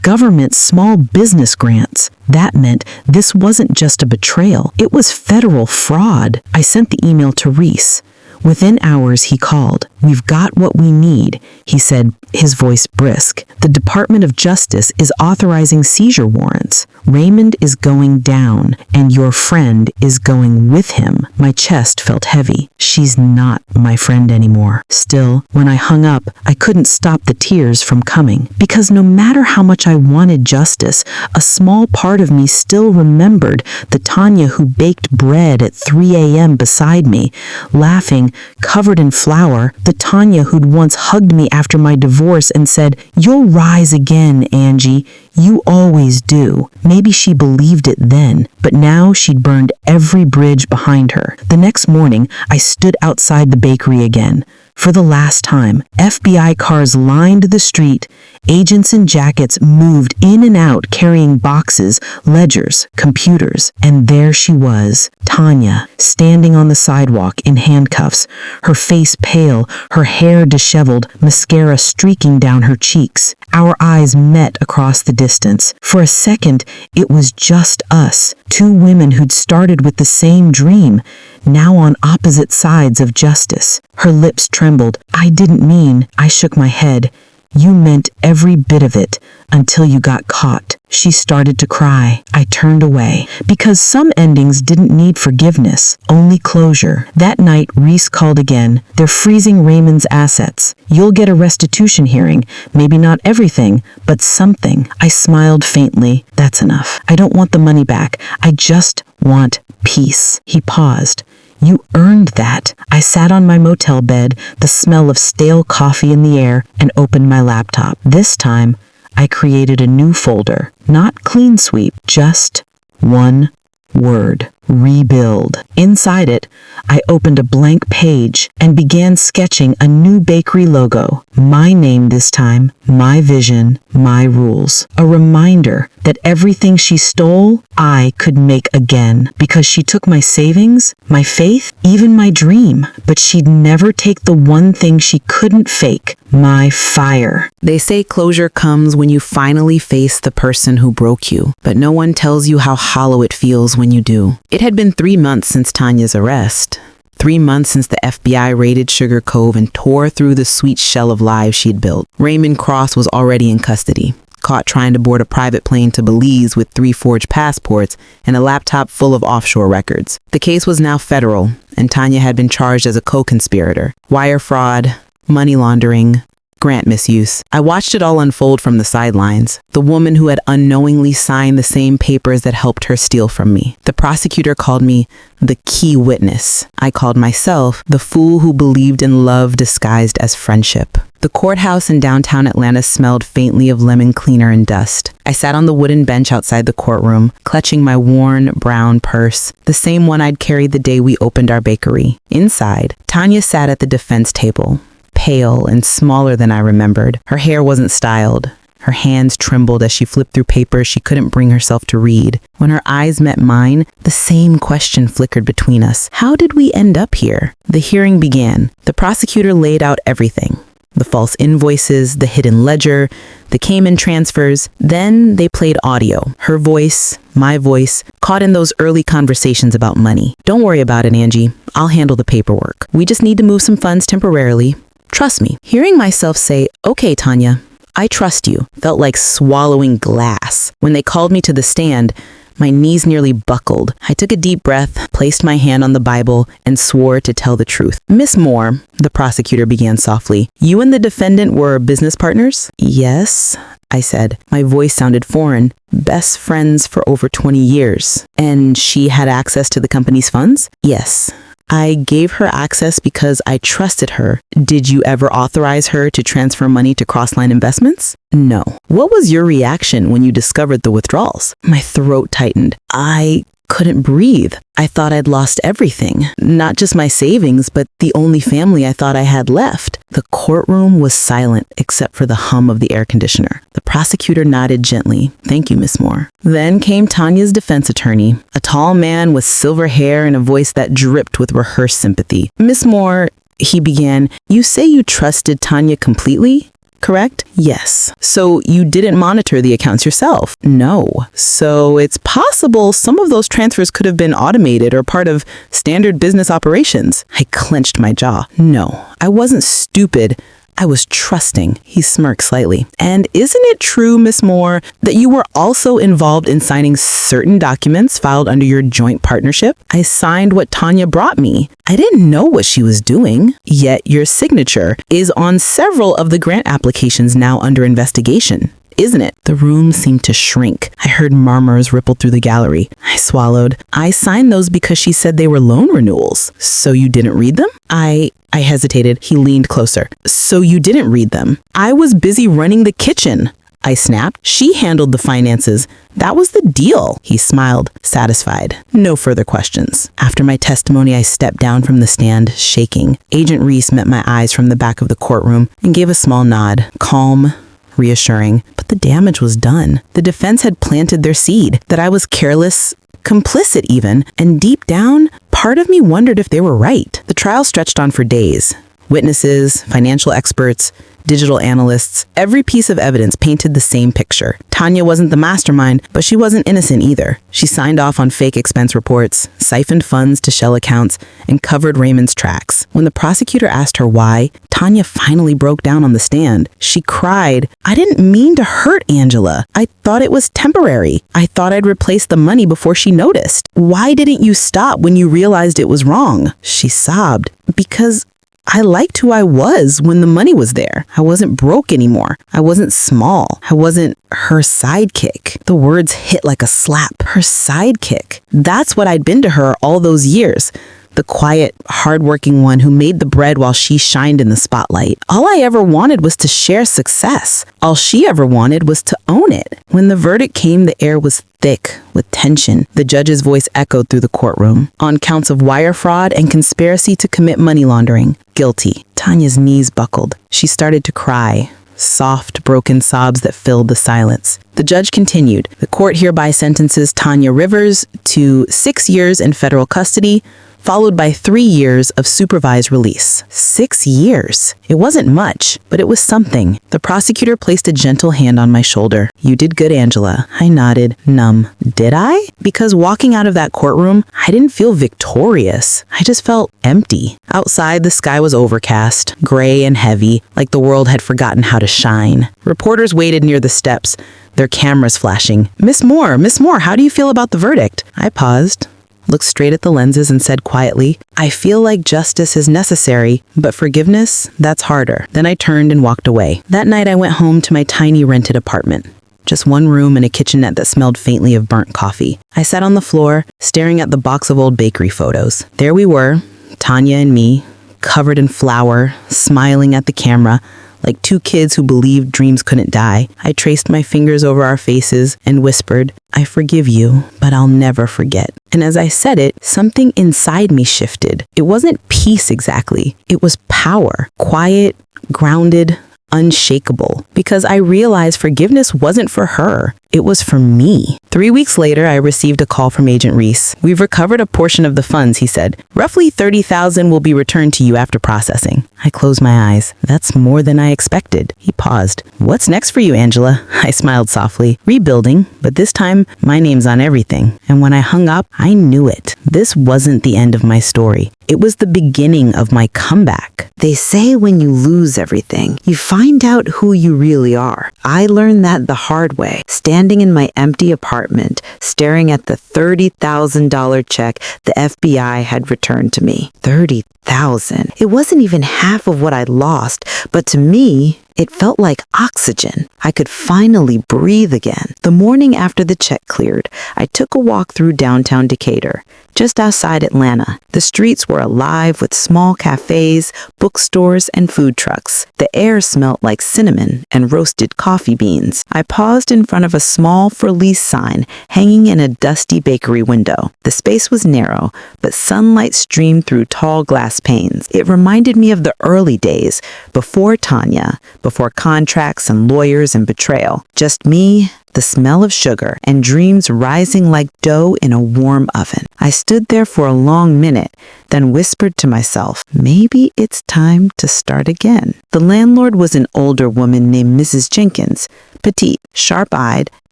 Government small business grants. That meant this wasn't just a betrayal. It was federal fraud. I sent the email to Reese. Within hours, he called. We've got what we need, he said, his voice brisk. The Department of Justice is authorizing seizure warrants. Raymond is going down, and your friend is going with him. My chest felt heavy. She's not my friend anymore. Still, when I hung up, I couldn't stop the tears from coming. Because no matter how much I wanted justice, a small part of me still remembered the Tanya who baked bread at 3 a.m. beside me, laughing, covered in flour, the Tanya who'd once hugged me after my divorce and said, "You'll rise again, Angie. You always do." Maybe she believed it then, but now she'd burned every bridge behind her. The next morning, I stood outside the bakery again. For the last time, FBI cars lined the street, Agents in jackets moved in and out carrying boxes, ledgers, computers, and there she was, Tanya, standing on the sidewalk in handcuffs, her face pale, her hair disheveled, mascara streaking down her cheeks. Our eyes met across the distance. For a second, it was just us, two women who'd started with the same dream, now on opposite sides of justice. Her lips trembled. I didn't mean. I shook my head. You meant every bit of it until you got caught. She started to cry. I turned away because some endings didn't need forgiveness, only closure. That night, Reese called again. They're freezing Raymond's assets. You'll get a restitution hearing. Maybe not everything, but something. I smiled faintly. That's enough. I don't want the money back. I just want peace. He paused. You earned that. I sat on my motel bed, the smell of stale coffee in the air, and opened my laptop. This time, I created a new folder. Not clean sweep, just one word. Rebuild. Inside it, I opened a blank page and began sketching a new bakery logo. My name this time, my vision, my rules. A reminder that everything she stole, I could make again. Because she took my savings, my faith, even my dream. But she'd never take the one thing she couldn't fake, my fire. They say closure comes when you finally face the person who broke you, but no one tells you how hollow it feels when you do. It had been 3 months since Tanya's arrest. 3 months since the FBI raided Sugar Cove and tore through the sweet shell of lives she'd built. Raymond Cross was already in custody, caught trying to board a private plane to Belize with 3 forged passports and a laptop full of offshore records. The case was now federal, and Tanya had been charged as a co-conspirator. Wire fraud, money laundering, grant misuse. I watched it all unfold from the sidelines. The woman who had unknowingly signed the same papers that helped her steal from me. The prosecutor called me the key witness. I called myself the fool who believed in love disguised as friendship. The courthouse in downtown Atlanta smelled faintly of lemon cleaner and dust. I sat on the wooden bench outside the courtroom, clutching my worn brown purse, the same one I'd carried the day we opened our bakery. Inside, Tanya sat at the defense table, pale and smaller than I remembered. Her hair wasn't styled. Her hands trembled as she flipped through papers she couldn't bring herself to read. When her eyes met mine, the same question flickered between us. How did we end up here? The hearing began. The prosecutor laid out everything. The false invoices, the hidden ledger, the Cayman transfers. Then they played audio. Her voice, my voice, caught in those early conversations about money. Don't worry about it, Angie. I'll handle the paperwork. We just need to move some funds temporarily. Trust me. Hearing myself say, okay, Tanya, I trust you, felt like swallowing glass. When they called me to the stand, my knees nearly buckled. I took a deep breath, placed my hand on the Bible, and swore to tell the truth. Miss Moore, the prosecutor began softly, you and the defendant were business partners? Yes, I said. My voice sounded foreign. Best friends for over 20 years. And she had access to the company's funds? Yes. I gave her access because I trusted her. Did you ever authorize her to transfer money to Crossline Investments? No. What was your reaction when you discovered the withdrawals? My throat tightened. I couldn't breathe. I thought I'd lost everything. Not just my savings, but the only family I thought I had left. The courtroom was silent except for the hum of the air conditioner. The prosecutor nodded gently. Thank you, Miss Moore. Then came Tanya's defense attorney, a tall man with silver hair and a voice that dripped with rehearsed sympathy. Miss Moore, he began, you say you trusted Tanya completely? Correct? Yes. So you didn't monitor the accounts yourself? No. So it's possible some of those transfers could have been automated or part of standard business operations. I clenched my jaw. No, I wasn't stupid. I was trusting. He smirked slightly. And isn't it true, Miss Moore, that you were also involved in signing certain documents filed under your joint partnership? I signed what Tanya brought me. I didn't know what she was doing. Yet your signature is on several of the grant applications now under investigation. Isn't it? The room seemed to shrink. I heard murmurs ripple through the gallery. I swallowed. I signed those because she said they were loan renewals. So you didn't read them? I hesitated. He leaned closer. So you didn't read them? I was busy running the kitchen. I snapped. She handled the finances. That was the deal. He smiled, satisfied. No further questions. After my testimony, I stepped down from the stand, shaking. Agent Reese met my eyes from the back of the courtroom and gave a small nod. Calm, reassuring. But the damage was done. The defense had planted their seed, that I was careless, complicit even, and deep down, part of me wondered if they were right. The trial stretched on for days. Witnesses, financial experts, digital analysts, every piece of evidence painted the same picture. Tanya wasn't the mastermind, but she wasn't innocent either. She signed off on fake expense reports, siphoned funds to shell accounts, and covered Raymond's tracks. When the prosecutor asked her why, Tanya finally broke down on the stand. She cried, "I didn't mean to hurt Angela. I thought it was temporary. I thought I'd replace the money before she noticed. Why didn't you stop when you realized it was wrong?" She sobbed, "Because I liked who I was when the money was there. I wasn't broke anymore. I wasn't small. I wasn't her sidekick." The words hit like a slap. Her sidekick. That's what I'd been to her all those years. The quiet, hardworking one who made the bread while she shined in the spotlight. All I ever wanted was to share success. All she ever wanted was to own it. When the verdict came, the air was thick with tension. The judge's voice echoed through the courtroom. On counts of wire fraud and conspiracy to commit money laundering. Guilty. Tanya's knees buckled. She started to cry. Soft, broken sobs that filled the silence. The judge continued. The court hereby sentences Tanya Rivers to 6 years in federal custody, followed by 3 years of supervised release. 6 years. It wasn't much, but it was something. The prosecutor placed a gentle hand on my shoulder. "You did good, Angela." I nodded, numb. Did I? Because walking out of that courtroom, I didn't feel victorious. I just felt empty. Outside, the sky was overcast, gray and heavy, like the world had forgotten how to shine. Reporters waited near the steps, their cameras flashing. Miss Moore, how do you feel about the verdict?" I paused, looked straight at the lenses and said quietly, "I feel like justice is necessary, but forgiveness, that's harder." Then I turned and walked away. That night I went home to my tiny rented apartment. Just one room and a kitchenette that smelled faintly of burnt coffee. I sat on the floor, staring at the box of old bakery photos. There we were, Tanya and me, covered in flour, smiling at the camera, like two kids who believed dreams couldn't die. I traced my fingers over our faces and whispered, "I forgive you, but I'll never forget." And as I said it, something inside me shifted. It wasn't peace exactly. It was power. Quiet, grounded, unshakable. Because I realized forgiveness wasn't for her. It was for me. 3 weeks later, I received a call from Agent Reese. "We've recovered a portion of the funds," he said. "Roughly $30,000 will be returned to you after processing." I closed my eyes. "That's more than I expected." He paused. "What's next for you, Angela?" I smiled softly. "Rebuilding, but this time my name's on everything." And when I hung up, I knew it. This wasn't the end of my story. It was the beginning of my comeback. They say when you lose everything, you find out who you really are. I learned that the hard way, standing in my empty apartment, staring at the $30,000 check the FBI had returned to me. $30,000. It wasn't even half of what I'd lost, but to me, it felt like oxygen. I could finally breathe again. The morning after the check cleared, I took a walk through downtown Decatur, just outside Atlanta. The streets were alive with small cafes, bookstores, and food trucks. The air smelt like cinnamon and roasted coffee beans. I paused in front of a small for lease sign hanging in a dusty bakery window. The space was narrow, but sunlight streamed through tall glass panes. It reminded me of the early days, before Tanya, before contracts and lawyers and betrayal. Just me, the smell of sugar, and dreams rising like dough in a warm oven. I stood there for a long minute, then whispered to myself, maybe it's time to start again. The landlord was an older woman named Mrs. Jenkins, petite, sharp-eyed,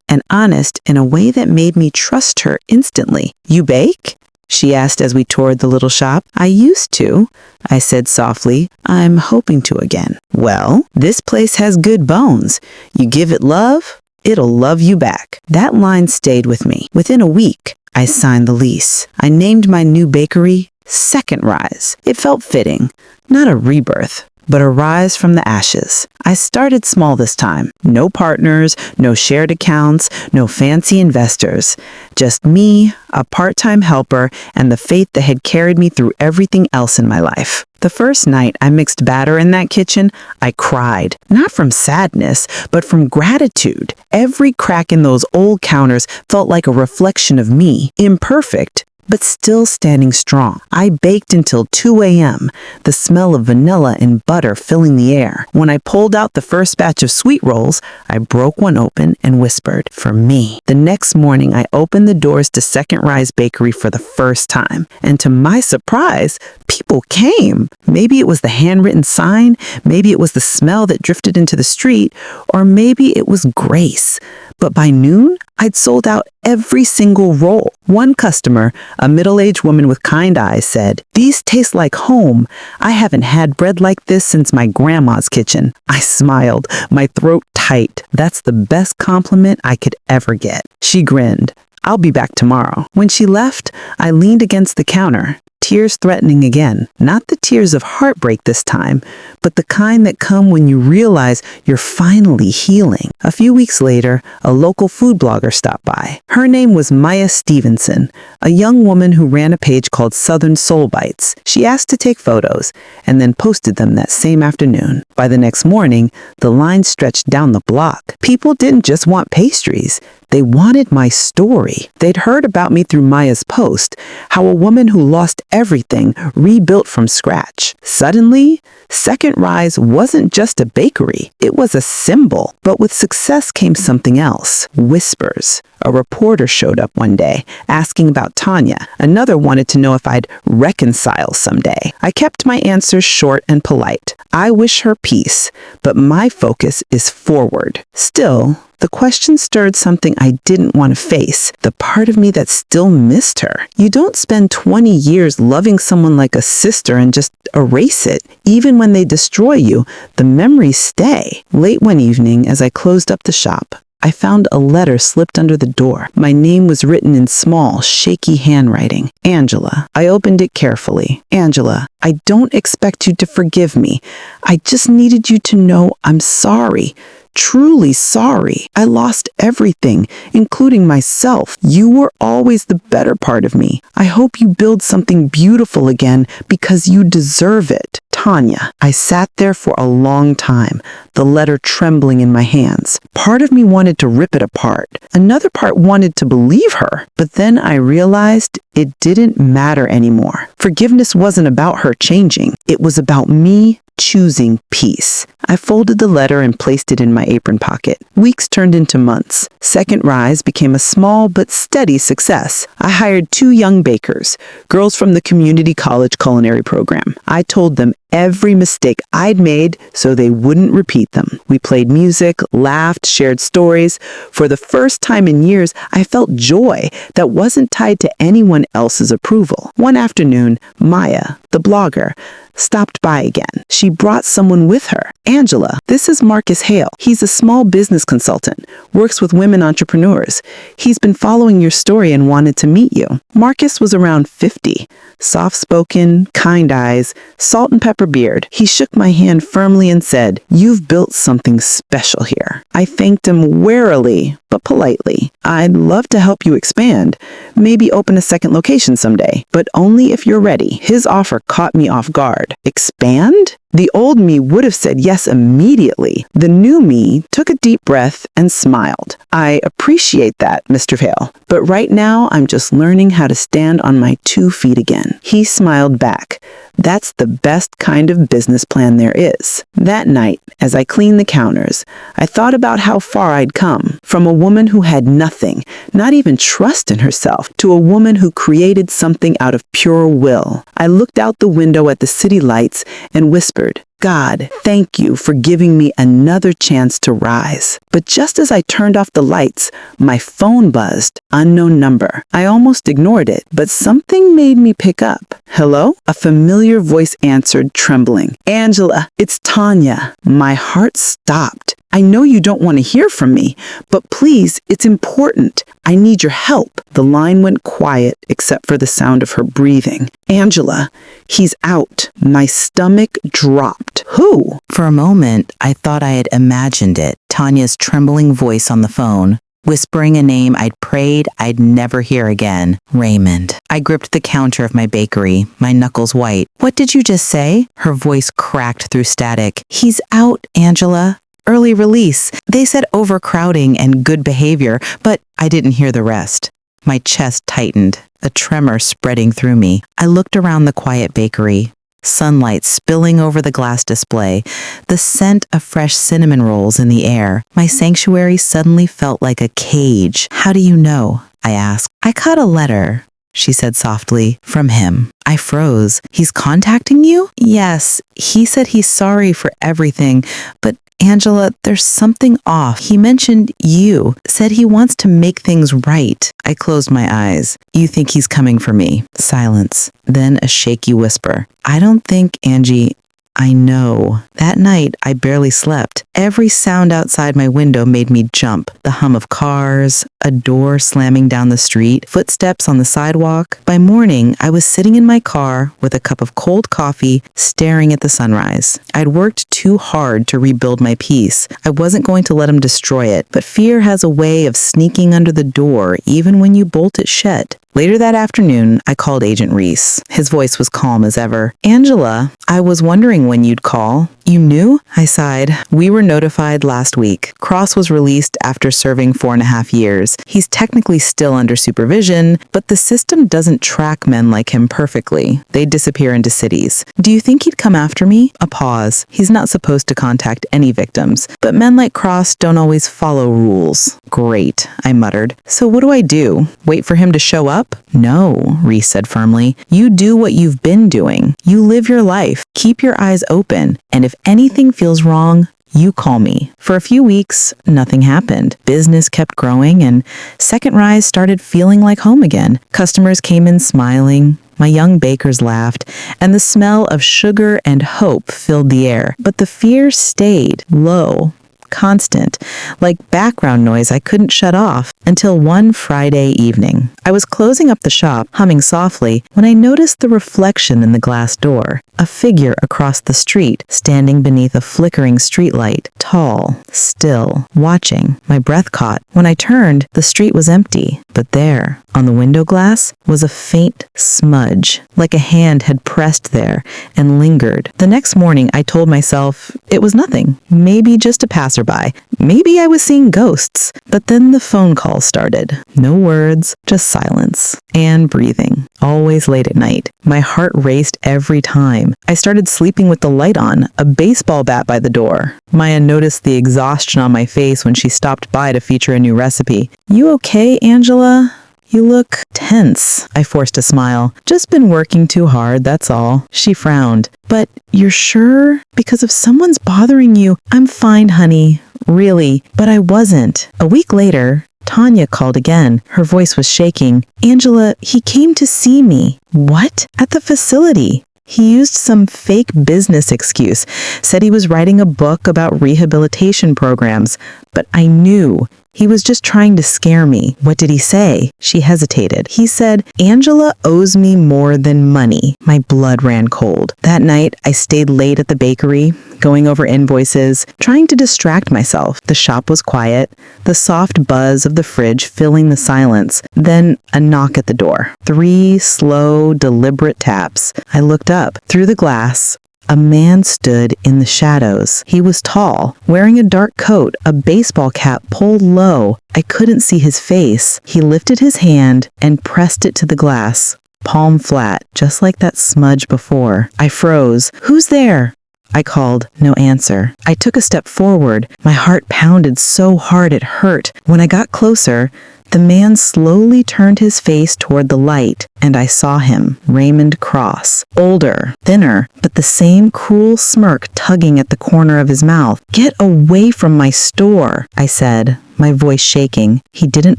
and honest in a way that made me trust her instantly. "You bake?" she asked as we toured the little shop. "I used to," I said softly. "I'm hoping to again." "Well, this place has good bones. You give it love, it'll love you back." That line stayed with me. Within a week, I signed the lease. I named my new bakery Second Rise. It felt fitting, not a rebirth, but a rise from the ashes. I started small this time. No partners, no shared accounts, no fancy investors. Just me, a part-time helper, and the faith that had carried me through everything else in my life. The first night I mixed batter in that kitchen, I cried. Not from sadness, but from gratitude. Every crack in those old counters felt like a reflection of me. Imperfect, but still standing strong. I baked until 2 a.m., the smell of vanilla and butter filling the air. When I pulled out the first batch of sweet rolls, I broke one open and whispered, "For me." The next morning, I opened the doors to Second Rise Bakery for the first time, and to my surprise, people came. Maybe it was the handwritten sign, maybe it was the smell that drifted into the street, or maybe it was grace. But by noon, I'd sold out every single roll. One customer, a middle-aged woman with kind eyes, said, "These taste like home. I haven't had bread like this since my grandma's kitchen." I smiled, my throat tight. That's the best compliment I could ever get. She grinned. "I'll be back tomorrow." When she left, I leaned against the counter, tears threatening again. Not the tears of heartbreak this time, but the kind that come when you realize you're finally healing. A few weeks later, a local food blogger stopped by. Her name was Maya Stevenson, a young woman who ran a page called Southern Soul Bites. She asked to take photos and then posted them that same afternoon. By the next morning, the line stretched down the block. People didn't just want pastries. They wanted my story. They'd heard about me through Maya's post, how a woman who lost everything rebuilt from scratch. Suddenly, Second Rise wasn't just a bakery. It was a symbol. But with success came something else. Whispers. A reporter showed up one day, asking about Tanya. Another wanted to know if I'd reconcile someday. I kept my answers short and polite. I wish her peace, but my focus is forward. Still, the question stirred something I didn't want to face, the part of me that still missed her. You don't spend 20 years loving someone like a sister and just erase it. Even when they destroy you, the memories stay. Late one evening, as I closed up the shop, I found a letter slipped under the door. My name was written in small, shaky handwriting. Angela. I opened it carefully. "Angela, I don't expect you to forgive me. I just needed you to know I'm sorry. Truly sorry. I lost everything, including myself. You were always the better part of me. I hope you build something beautiful again because you deserve it. Tanya." I sat there for a long time, the letter trembling in my hands. Part of me wanted to rip it apart. Another part wanted to believe her. But then I realized it didn't matter anymore. Forgiveness wasn't about her changing. It was about me choosing peace. I folded the letter and placed it in my apron pocket. Weeks turned into months. Second Rise became a small but steady success. I hired 2 young bakers, girls from the community college culinary program. I told them every mistake I'd made so they wouldn't repeat them. We played music, laughed, shared stories. For the first time in years, I felt joy that wasn't tied to anyone else's approval. One afternoon, Maya, the blogger, stopped by again. She brought someone with her. "Angela, this is Marcus Hale. He's a small business consultant, works with women entrepreneurs. He's been following your story and wanted to meet you." Marcus was around 50, soft-spoken, kind eyes, salt and pepper beard. He shook my hand firmly and said, "You've built something special here." I thanked him warily, but politely. "I'd love to help you expand, maybe open a second location someday, but only if you're ready." His offer caught me off guard. Expand? The old me would have said yes immediately. The new me took a deep breath and smiled. "I appreciate that, Mr. Vale, but right now I'm just learning how to stand on my 2 feet again." He smiled back. "That's the best kind of business plan there is." That night, as I cleaned the counters, I thought about how far I'd come. From a woman who had nothing, not even trust in herself, to a woman who created something out of pure will. I looked out the window at the city lights and whispered, "God, thank you for giving me another chance to rise." But just as I turned off the lights, my phone buzzed. Unknown number. I almost ignored it, but something made me pick up. "Hello?" A familiar voice answered, trembling. "Angela, it's Tanya." My heart stopped. "I know you don't want to hear from me, but please, it's important. I need your help." The line went quiet except for the sound of her breathing. "Angela, he's out." My stomach dropped. "Who?" For a moment, I thought I had imagined it. Tanya's trembling voice on the phone, whispering a name I'd prayed I'd never hear again. Raymond. I gripped the counter of my bakery, my knuckles white. "What did you just say?" Her voice cracked through static. "He's out, Angela. Early release. They said overcrowding and good behavior, but I didn't hear the rest." My chest tightened, a tremor spreading through me. I looked around the quiet bakery. Sunlight spilling over the glass display, the scent of fresh cinnamon rolls in the air. My sanctuary suddenly felt like a cage. How do you know? I asked. I caught a letter, she said softly, from him. I froze. He's contacting you? Yes. He said he's sorry for everything, but Angela, there's something off. He mentioned you, said he wants to make things right. I closed my eyes. You think he's coming for me? Silence. Then a shaky whisper. I don't think, Angie, I know. That night, I barely slept. Every sound outside my window made me jump. The hum of cars, a door slamming down the street, footsteps on the sidewalk. By morning, I was sitting in my car with a cup of cold coffee, staring at the sunrise. I'd worked too hard to rebuild my peace. I wasn't going to let him destroy it, but fear has a way of sneaking under the door even when you bolt it shut. Later that afternoon, I called Agent Reese. His voice was calm as ever. Angela, I was wondering when you'd call. You knew? I sighed. We were notified last week. Cross was released after serving 4.5 years. He's technically still under supervision, but the system doesn't track men like him perfectly. They disappear into cities. Do you think he'd come after me? A pause. He's not supposed to contact any victims, but men like Cross don't always follow rules. Great, I muttered. So what do I do? Wait for him to show up? No, Reese said firmly. You do what you've been doing. You live your life. Keep your eyes open. And if anything feels wrong, you call me. For a few weeks, nothing happened. Business kept growing and Second Rise started feeling like home again. Customers came in smiling. My young bakers laughed, and the smell of sugar and hope filled the air. But the fear stayed low, constant, like background noise I couldn't shut off, until one Friday evening. I was closing up the shop, humming softly, when I noticed the reflection in the glass door. A figure across the street, standing beneath a flickering streetlight, tall, still, watching. My breath caught. When I turned, the street was empty, but there, on the window glass, was a faint smudge, like a hand had pressed there and lingered. The next morning, I told myself it was nothing, maybe just a passerby. Maybe I was seeing ghosts. But then the phone call started. No words, just silence and breathing, always late at night. My heart raced every time. I started sleeping with the light on, a baseball bat by the door. Maya noticed the exhaustion on my face when she stopped by to feature a new recipe. You okay, Angela? You look tense. I forced a smile. Just been working too hard, that's all. She frowned. But you're sure? Because if someone's bothering you, I'm fine, honey. Really. But I wasn't. A week later, Tanya called again. Her voice was shaking. Angela, he came to see me. What? At the facility. He used some fake business excuse, said he was writing a book about rehabilitation programs, but I knew he was just trying to scare me. What did he say? She hesitated. He said, Angela owes me more than money. My blood ran cold. That night, I stayed late at the bakery, going over invoices, trying to distract myself. The shop was quiet, the soft buzz of the fridge filling the silence. Then a knock at the door. 3 slow, deliberate taps. I looked up. Through the glass, a man stood in the shadows. He was tall, wearing a dark coat, a baseball cap pulled low. I couldn't see his face. He lifted his hand and pressed it to the glass, palm flat, just like that smudge before. I froze. Who's there? I called. No answer. I took a step forward. My heart pounded so hard it hurt. When I got closer, the man slowly turned his face toward the light, and I saw him, Raymond Cross. Older, thinner, but the same cruel smirk tugging at the corner of his mouth. Get away from my store, I said, my voice shaking. He didn't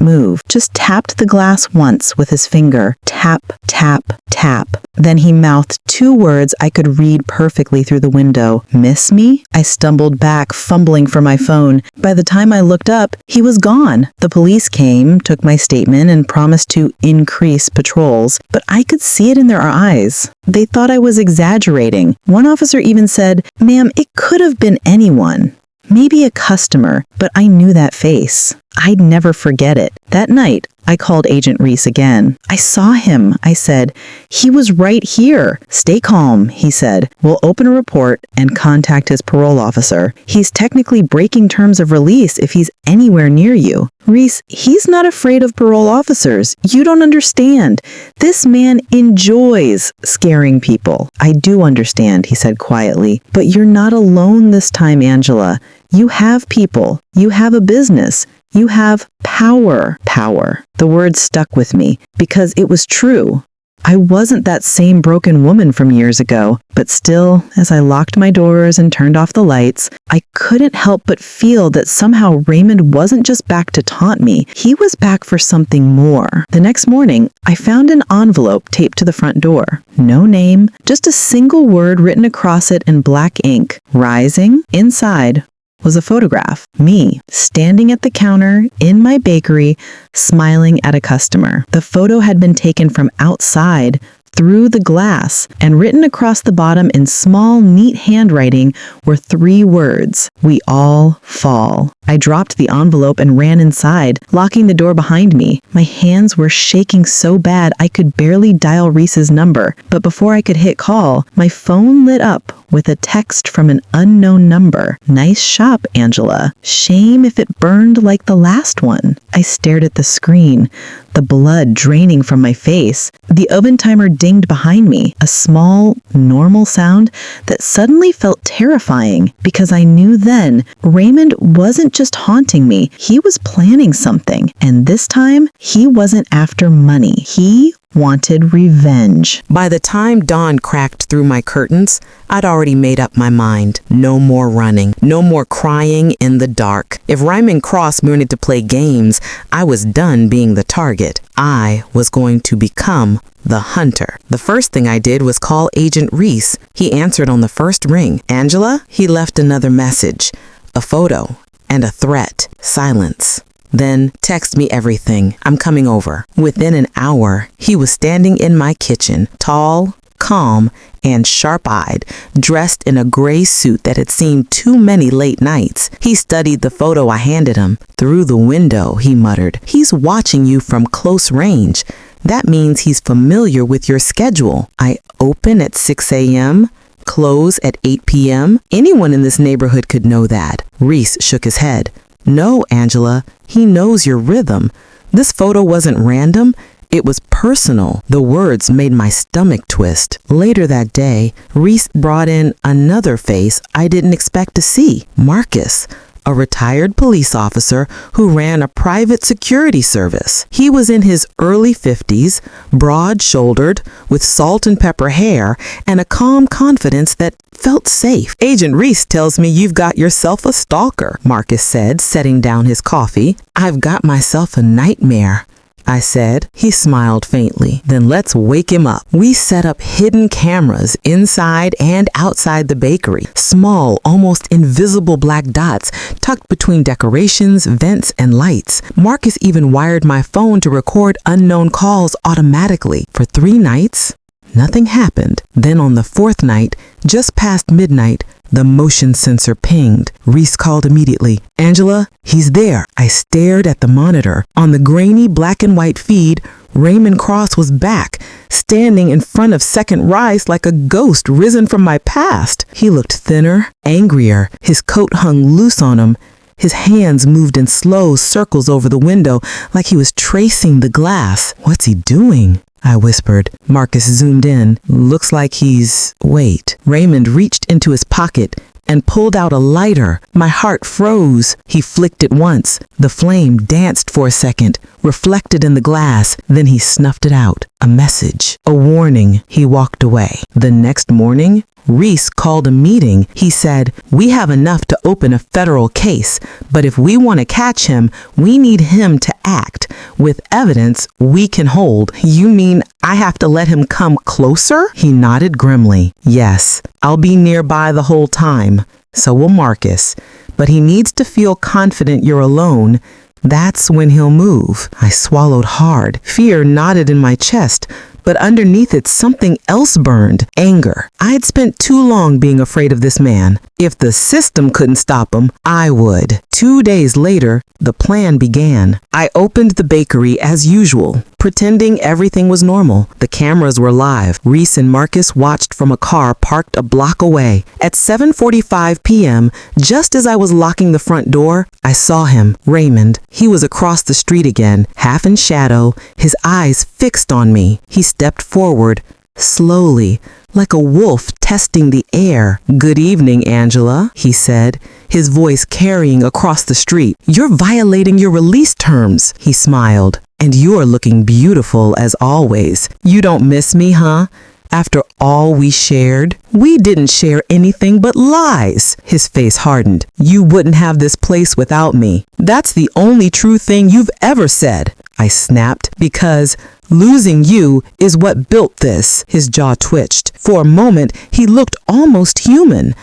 move, just tapped the glass once with his finger. Tap, tap, tap. Then he mouthed 2 words I could read perfectly through the window. Miss me? I stumbled back, fumbling for my phone. By the time I looked up, he was gone. The police came, took my statement, and promised to increase patrols, but I could see it in their eyes. They thought I was exaggerating. One officer even said, "Ma'am, it could have been anyone. Maybe a customer, but I knew that face. I'd never forget it. That night, I called Agent Reese again. I saw him, I said. He was right here. Stay calm, he said. We'll open a report and contact his parole officer. He's technically breaking terms of release if he's anywhere near you. Reese, he's not afraid of parole officers. You don't understand. This man enjoys scaring people. I do understand, he said quietly. But you're not alone this time, Angela. You have people. You have a business. You have power. Power. The word stuck with me because it was true. I wasn't that same broken woman from years ago, but still, as I locked my doors and turned off the lights, I couldn't help but feel that somehow Raymond wasn't just back to taunt me. He was back for something more. The next morning, I found an envelope taped to the front door. No name, just a single word written across it in black ink. Rising. Inside was a photograph. Me, standing at the counter in my bakery, smiling at a customer. The photo had been taken from outside through the glass, and written across the bottom in small, neat handwriting were 3 words: "We all fall." I dropped the envelope and ran inside, locking the door behind me. My hands were shaking so bad I could barely dial Reese's number, but before I could hit call, my phone lit up with a text from an unknown number. "Nice shop, Angela. Shame if it burned like the last one." I stared at the screen, the blood draining from my face. The oven timer dinged behind me, a small, normal sound that suddenly felt terrifying because I knew then Raymond wasn't just haunting me, he was planning something. And this time, he wasn't after money. He wanted revenge. By the time dawn cracked through my curtains, I'd already made up my mind. No more running. No more crying in the dark. If Ryman Cross wanted to play games, I was done being the target. I was going to become the hunter. The first thing I did was call Agent Reese. He answered on the first ring. "Angela?" He left another message, a photo, and a threat. Silence. Then text me everything. I'm coming over. Within an hour, he was standing in my kitchen, tall, calm, and sharp-eyed, dressed in a gray suit that had seen too many late nights. He studied the photo I handed him. "Through the window," he muttered. "He's watching you from close range. That means he's familiar with your schedule. I open at 6 a.m., close at 8 p.m. Anyone in this neighborhood could know that." Reese shook his head. "No, Angela, he knows your rhythm. This photo wasn't random. It was personal." The words made my stomach twist. Later that day, Reese brought in another face I didn't expect to see. Marcus, a retired police officer who ran a private security service. He was in his early 50s, broad-shouldered, with salt and pepper hair, and a calm confidence that felt safe. "Agent Reese tells me you've got yourself a stalker," Marcus said, setting down his coffee. "I've got myself a nightmare," I said. He smiled faintly. "Then let's wake him up." We set up hidden cameras inside and outside the bakery. Small, almost invisible black dots tucked between decorations, vents, and lights. Marcus even wired my phone to record unknown calls automatically. For 3 nights, nothing happened. Then on the 4th night, just past midnight, the motion sensor pinged. Reese called immediately. "Angela, he's there." I stared at the monitor. On the grainy black and white feed, Raymond Cross was back, standing in front of Second Rise like a ghost risen from my past. He looked thinner, angrier. His coat hung loose on him. His hands moved in slow circles over the window like he was tracing the glass. "What's he doing?" I whispered. Marcus zoomed in. "Looks like he's..." Wait. Raymond reached into his pocket and pulled out a lighter. My heart froze. He flicked it once. The flame danced for a second, reflected in the glass. Then he snuffed it out. A message. A warning. He walked away. The next morning, Reese called a meeting. He said, "We have enough to open a federal case, but if we want to catch him, we need him to act with evidence we can hold." "You mean I have to let him come closer?" He nodded grimly. "Yes, I'll be nearby the whole time. So will Marcus. But he needs to feel confident you're alone. That's when he'll move." I swallowed hard. Fear knotted in my chest, but underneath it something else burned, anger. I had spent too long being afraid of this man. If the system couldn't stop him, I would. 2 days later, the plan began. I opened the bakery as usual, pretending everything was normal. The cameras were live. Reese and Marcus watched from a car parked a block away. At 7:45 p.m., just as I was locking the front door, I saw him, Raymond. He was across the street again, half in shadow, his eyes fixed on me. He stepped forward, slowly, like a wolf testing the air. "Good evening, Angela," he said, his voice carrying across the street. "You're violating your release terms," he smiled. "And you're looking beautiful as always. You don't miss me, huh? After all we shared?" "We didn't share anything but lies." His face hardened. "You wouldn't have this place without me. That's the only true thing you've ever said." I snapped, "Because losing you is what built this." His jaw twitched. For a moment, he looked almost human.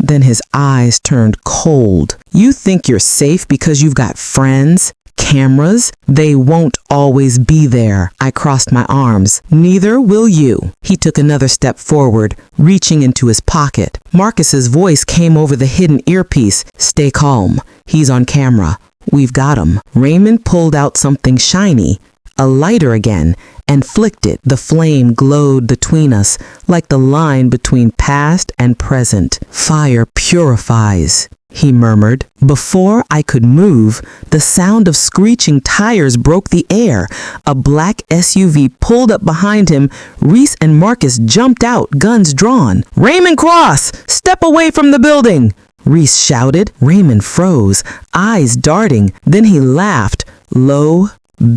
Then his eyes turned cold. "You think you're safe because you've got friends? Cameras? They won't always be there." I crossed my arms. "Neither will you." He took another step forward, reaching into his pocket. Marcus's voice came over the hidden earpiece. "Stay calm. He's on camera. We've got him." Raymond pulled out something shiny, a lighter again, and flicked it. The flame glowed between us, like the line between past and present. "Fire purifies," he murmured. Before I could move, the sound of screeching tires broke the air. A black SUV pulled up behind him. Reese and Marcus jumped out, guns drawn. "Raymond Cross, step away from the building!" Reese shouted. Raymond froze, eyes darting. Then he laughed, low,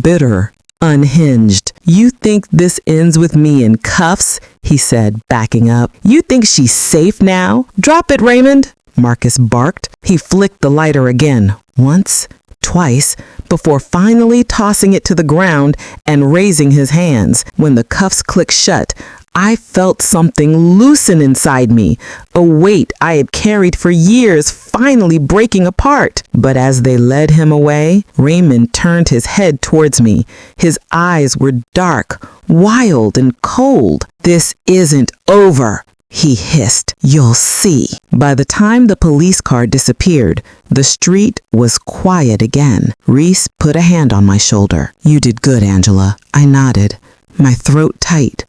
bitter, unhinged. "You think this ends with me in cuffs?" he said, backing up. "You think she's safe now? Drop it, Raymond!" Marcus barked. He flicked the lighter again, once, twice, before finally tossing it to the ground and raising his hands. When the cuffs clicked shut, I felt something loosen inside me, a weight I had carried for years finally breaking apart. But as they led him away, Raymond turned his head towards me. His eyes were dark, wild, and cold. "This isn't over," he hissed. "You'll see." By the time the police car disappeared, the street was quiet again. Reese put a hand on my shoulder. "You did good, Angela." I nodded, my throat tight.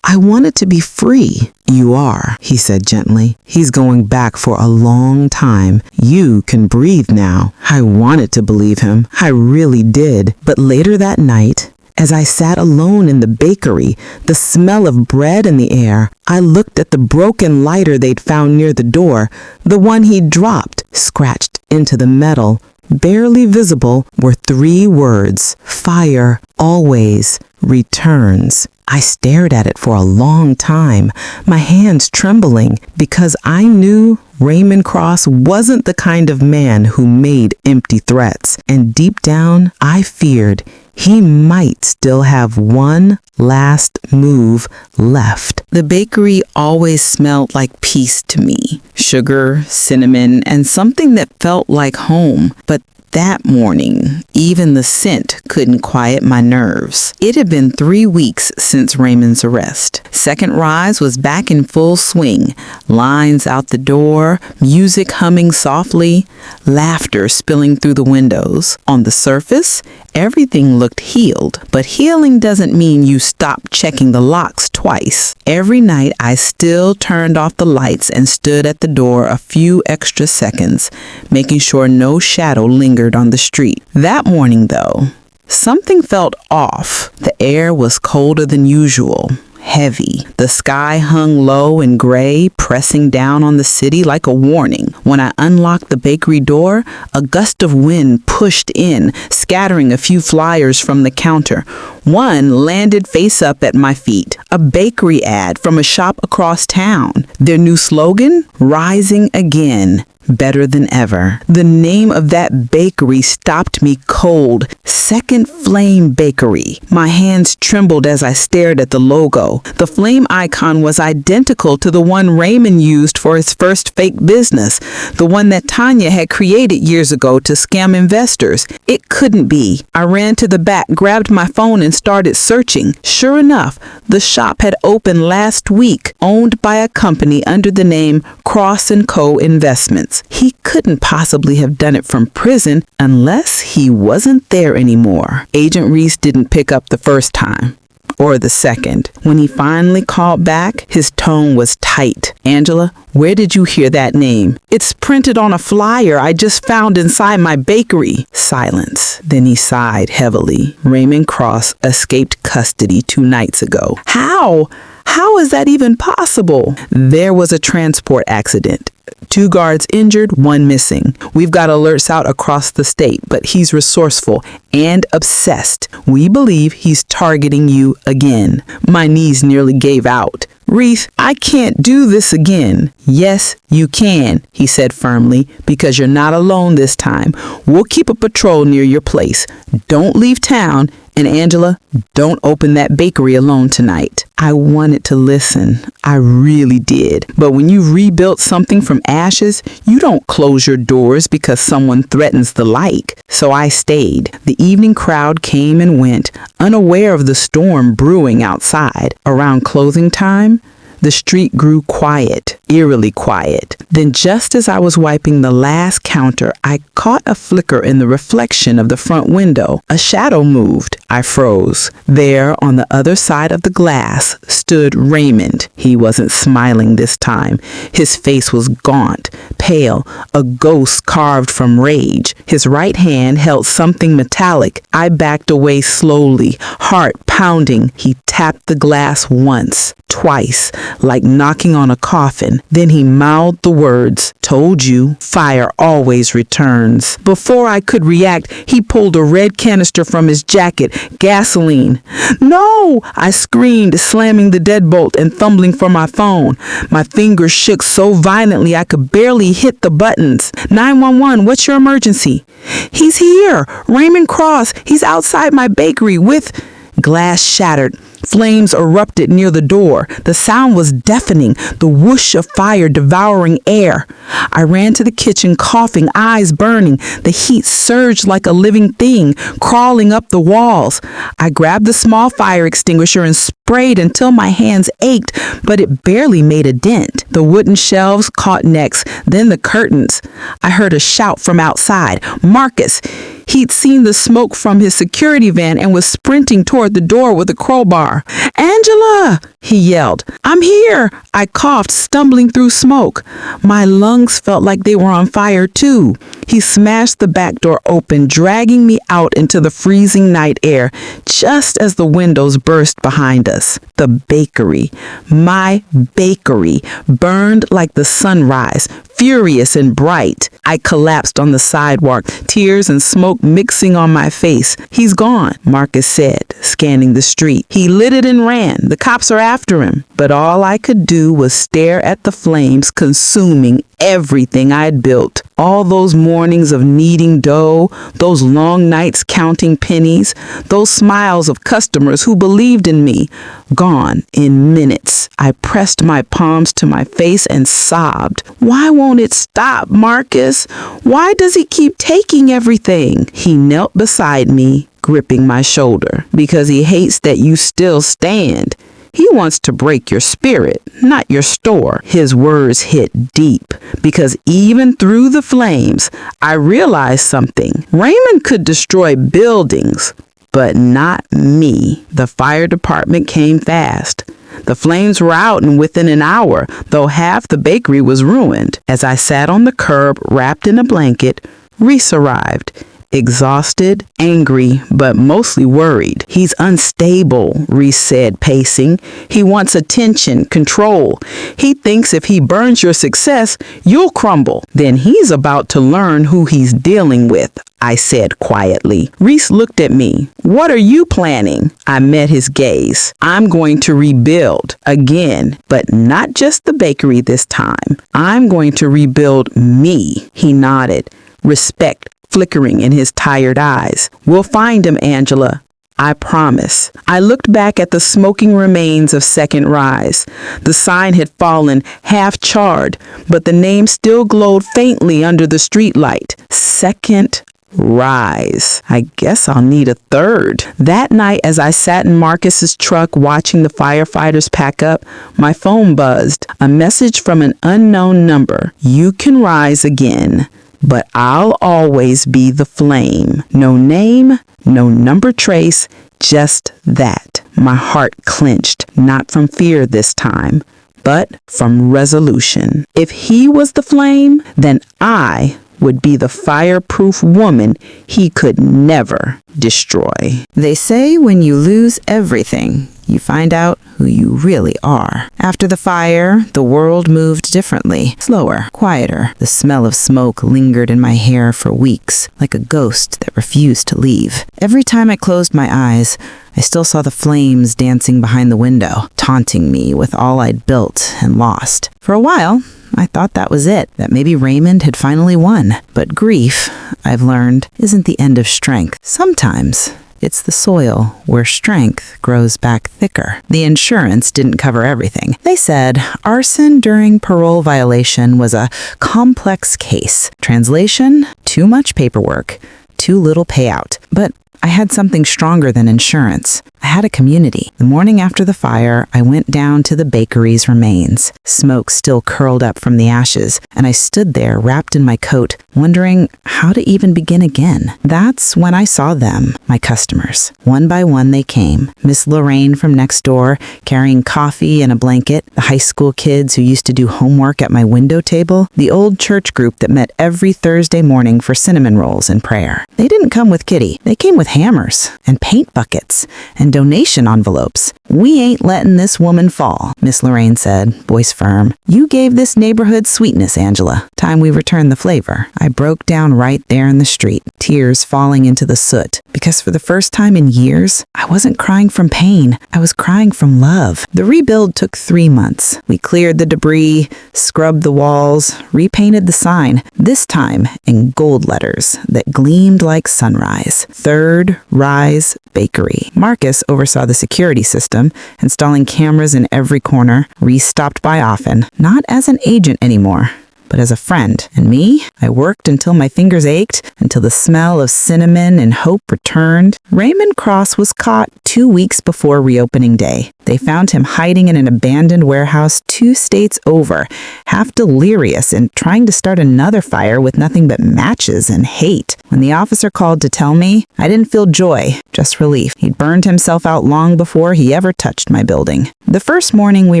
I wanted to be free." "You are," he said gently. "He's going back for a long time. You can breathe now." I wanted to believe him. I really did. But later that night, as I sat alone in the bakery, the smell of bread in the air, I looked at the broken lighter they'd found near the door, the one he'd dropped. Scratched into the metal, barely visible, were 3 words: "Fire always returns." I stared at it for a long time, my hands trembling, because I knew Raymond Cross wasn't the kind of man who made empty threats. And deep down, I feared he might still have one last move left. The bakery always smelled like peace to me. Sugar, cinnamon, and something that felt like home. But that morning, even the scent couldn't quiet my nerves. It had been 3 weeks since Raymond's arrest. Second Rise was back in full swing. Lines out the door, music humming softly, laughter spilling through the windows. On the surface, everything looked healed. But healing doesn't mean you stop checking the locks twice. Every night, I still turned off the lights and stood at the door a few extra seconds, making sure no shadow lingered on the street. That morning, though, something felt off. The air was colder than usual, heavy. The sky hung low and gray, pressing down on the city like a warning. When I unlocked the bakery door, a gust of wind pushed in, scattering a few flyers from the counter. One landed face up at my feet, a bakery ad from a shop across town. Their new slogan, "Rising Again." Better than ever. The name of that bakery stopped me cold. Second Flame Bakery. My hands trembled as I stared at the logo. The flame icon was identical to the one Raymond used for his first fake business, the one that Tanya had created years ago to scam investors. It couldn't be. I ran to the back, grabbed my phone, and and started searching. Sure enough, the shop had opened last week, owned by a company under the name Cross & Co. Investments. He couldn't possibly have done it from prison unless he wasn't there anymore. Agent Reese didn't pick up the first time. Or the second. When he finally called back, his tone was tight. Angela, where did you hear that name? It's printed on a flyer I just found inside my bakery. Silence. Then he sighed heavily. Raymond Cross escaped custody 2 nights ago. How? How is that even possible? There was a transport accident. 2 guards injured, 1 missing. We've got alerts out across the state, but he's resourceful and obsessed. We believe he's targeting you again. My knees nearly gave out. Reese, I can't do this again. Yes, you can, he said firmly, because you're not alone this time. We'll keep a patrol near your place. Don't leave town. And Angela, don't open that bakery alone tonight. I wanted to listen. I really did. But when you rebuilt something from ashes, you don't close your doors because someone threatens the like. So I stayed. The evening crowd came and went, unaware of the storm brewing outside. Around closing time, the street grew quiet, eerily quiet. Then just as I was wiping the last counter, I caught a flicker in the reflection of the front window. A shadow moved. I froze. There, on the other side of the glass, stood Raymond. He wasn't smiling this time. His face was gaunt, pale, a ghost carved from rage. His right hand held something metallic. I backed away slowly, heart pounding. He tapped the glass once, twice, like knocking on a coffin. Then he mouthed the words, "Told you, fire always returns." Before I could react, he pulled a red canister from his jacket, gasoline. "No!" I screamed, slamming the deadbolt and fumbling for my phone. My fingers shook so violently I could barely hit the buttons. 911, what's your emergency? "He's here! Raymond Cross! He's outside my bakery with..." Glass shattered. Flames erupted near the door. The sound was deafening, the whoosh of fire devouring air. I ran to the kitchen, coughing, eyes burning. The heat surged like a living thing, crawling up the walls. I grabbed the small fire extinguisher and sprayed until my hands ached, but it barely made a dent. The wooden shelves caught next, then the curtains. I heard a shout from outside. Marcus! He'd seen the smoke from his security van and was sprinting toward the door with a crowbar. "Angela!" he yelled. "I'm here!" I coughed, stumbling through smoke. My lungs felt like they were on fire too. He smashed the back door open, dragging me out into the freezing night air, just as the windows burst behind us. The bakery, my bakery, burned like the sunrise, furious and bright. I collapsed on the sidewalk, tears and smoke mixing on my face. "He's gone," Marcus said, scanning the street. "He lit it and ran. The cops are after him." But all I could do was stare at the flames consuming everything I'd built. All those mornings of kneading dough, those long nights counting pennies, those smiles of customers who believed in me, gone in minutes. I pressed my palms to my face and sobbed. "Why won't it stop, Marcus? Why does he keep taking everything?" He knelt beside me, gripping my shoulder. "Because he hates that you still stand. He wants to break your spirit, not your store." His words hit deep, because even through the flames, I realized something. Raymond could destroy buildings, but not me. The fire department came fast. The flames were out and within an hour, though half the bakery was ruined. As I sat on the curb, wrapped in a blanket, Reese arrived. Exhausted, angry, but mostly worried. "He's unstable," Reese said, pacing. "He wants attention, control. He thinks if he burns your success, you'll crumble. Then he's about to learn who he's dealing with," I said quietly. Reese looked at me. "What are you planning?" I met his gaze. "I'm going to rebuild again, but not just the bakery this time. I'm going to rebuild me." He nodded, respect flickering in his tired eyes. "We'll find him, Angela. I promise." I looked back at the smoking remains of Second Rise. The sign had fallen, half charred, but the name still glowed faintly under the streetlight. Second rise. I guess I'll need a third. That night, as I sat in Marcus's truck watching the firefighters pack up, my phone buzzed. A message from an unknown number. You can rise again, but I'll always be the flame. No name, no number trace, just that. My heart clenched, not from fear this time, but from resolution. If he was the flame, then I would be the fireproof woman he could never destroy. They say when you lose everything, you find out who you really are. After the fire, the world moved differently, slower, quieter. The smell of smoke lingered in my hair for weeks, like a ghost that refused to leave. Every time I closed my eyes, I still saw the flames dancing behind the window, taunting me with all I'd built and lost. For a while, I thought that was it, that maybe Raymond had finally won. But grief, I've learned, isn't the end of strength. Sometimes it's the soil where strength grows back thicker. The insurance didn't cover everything. They said arson during parole violation was a complex case. Translation, too much paperwork, too little payout. But I had something stronger than insurance. I had a community. The morning after the fire, I went down to the bakery's remains. Smoke still curled up from the ashes, and I stood there wrapped in my coat, wondering how to even begin again. That's when I saw them, my customers. One by one they came. Miss Lorraine from next door, carrying coffee and a blanket, the high school kids who used to do homework at my window table, the old church group that met every Thursday morning for cinnamon rolls and prayer. They didn't come with kitty. They came with hammers and paint buckets and donation envelopes. "We ain't letting this woman fall," Miss Lorraine said, voice firm. "You gave this neighborhood sweetness, Angela. Time we return the flavor." I broke down right there in the street, tears falling into the soot, because for the first time in years, I wasn't crying from pain. I was crying from love. The rebuild took 3 months. We cleared the debris, scrubbed the walls, repainted the sign, this time in gold letters that gleamed like sunrise. Third Rise Bakery. Marcus oversaw the security system, installing cameras in every corner. Reese stopped by often, not as an agent anymore, but as a friend. And me, I worked until my fingers ached, until the smell of cinnamon and hope returned. Raymond Cross was caught 2 weeks before reopening day. They found him hiding in an abandoned warehouse 2 states over, half delirious and trying to start another fire with nothing but matches and hate. When the officer called to tell me, I didn't feel joy, just relief. He'd burned himself out long before he ever touched my building. The first morning we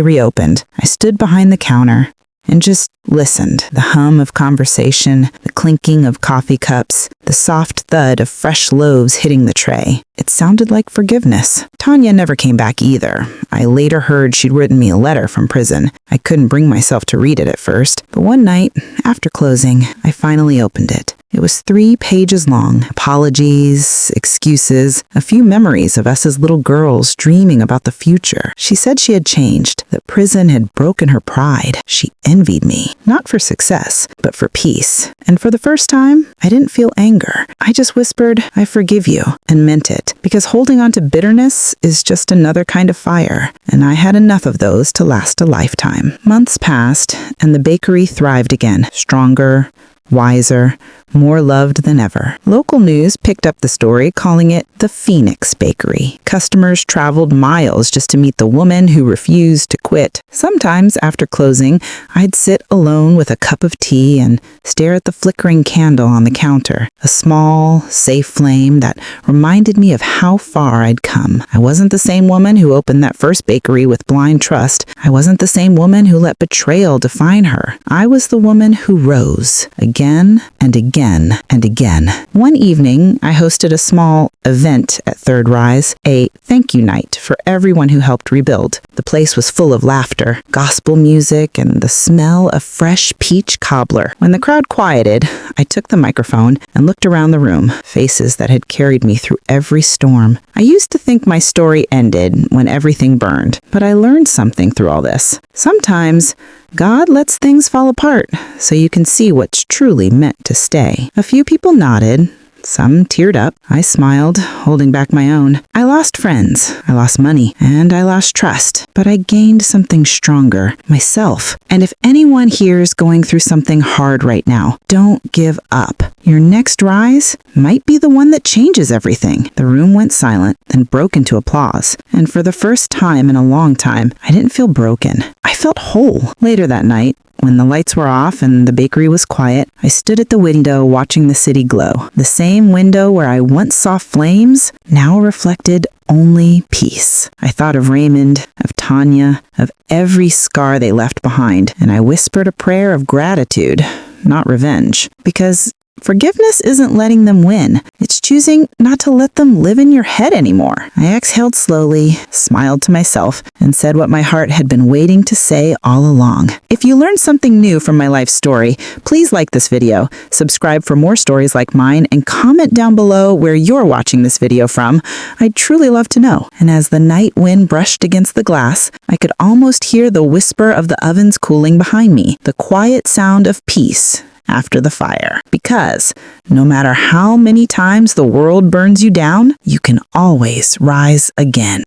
reopened, I stood behind the counter and just listened. The hum of conversation, the clinking of coffee cups, the soft thud of fresh loaves hitting the tray. It sounded like forgiveness. Tanya never came back either. I later heard she'd written me a letter from prison. I couldn't bring myself to read it at first, but one night, after closing, I finally opened it. It was 3 pages long. Apologies, excuses, a few memories of us as little girls dreaming about the future. She said she had changed, that prison had broken her pride. She envied me, not for success, but for peace. And for the first time, I didn't feel anger. I just whispered, "I forgive you," and meant it, because holding on to bitterness is just another kind of fire, and I had enough of those to last a lifetime. Months passed, and the bakery thrived again, stronger, wiser, more loved than ever. Local news picked up the story, calling it the Phoenix Bakery. Customers traveled miles just to meet the woman who refused to quit. Sometimes, after closing, I'd sit alone with a cup of tea and stare at the flickering candle on the counter, a small, safe flame that reminded me of how far I'd come. I wasn't the same woman who opened that first bakery with blind trust. I wasn't the same woman who let betrayal define her. I was the woman who rose, again and again and again. One evening, I hosted a small event at Third Rise, a thank you night for everyone who helped rebuild. The place was full of laughter, gospel music, and the smell of fresh peach cobbler. When the crowd quieted, I took the microphone and looked around the room, faces that had carried me through every storm. I used to think my story ended when everything burned, but I learned something through all this. Sometimes God lets things fall apart so you can see what's truly meant to stay. A few people nodded. Some teared up. I smiled, holding back my own. I lost friends, I lost money, and I lost trust. But I gained something stronger, myself. And if anyone here is going through something hard right now, don't give up. Your next rise might be the one that changes everything. The room went silent, then broke into applause. And for the first time in a long time, I didn't feel broken. I felt whole. Later that night, when the lights were off and the bakery was quiet, I stood at the window watching the city glow. The same window where I once saw flames now reflected only peace. I thought of Raymond, of Tanya, of every scar they left behind, and I whispered a prayer of gratitude, not revenge, because forgiveness isn't letting them win. It's choosing not to let them live in your head anymore. I exhaled slowly, smiled to myself, and said what my heart had been waiting to say all along. If you learned something new from my life story, please like this video, subscribe for more stories like mine, and comment down below where you're watching this video from. I'd truly love to know. And as the night wind brushed against the glass, I could almost hear the whisper of the ovens cooling behind me, the quiet sound of peace after the fire. Because no matter how many times the world burns you down, you can always rise again.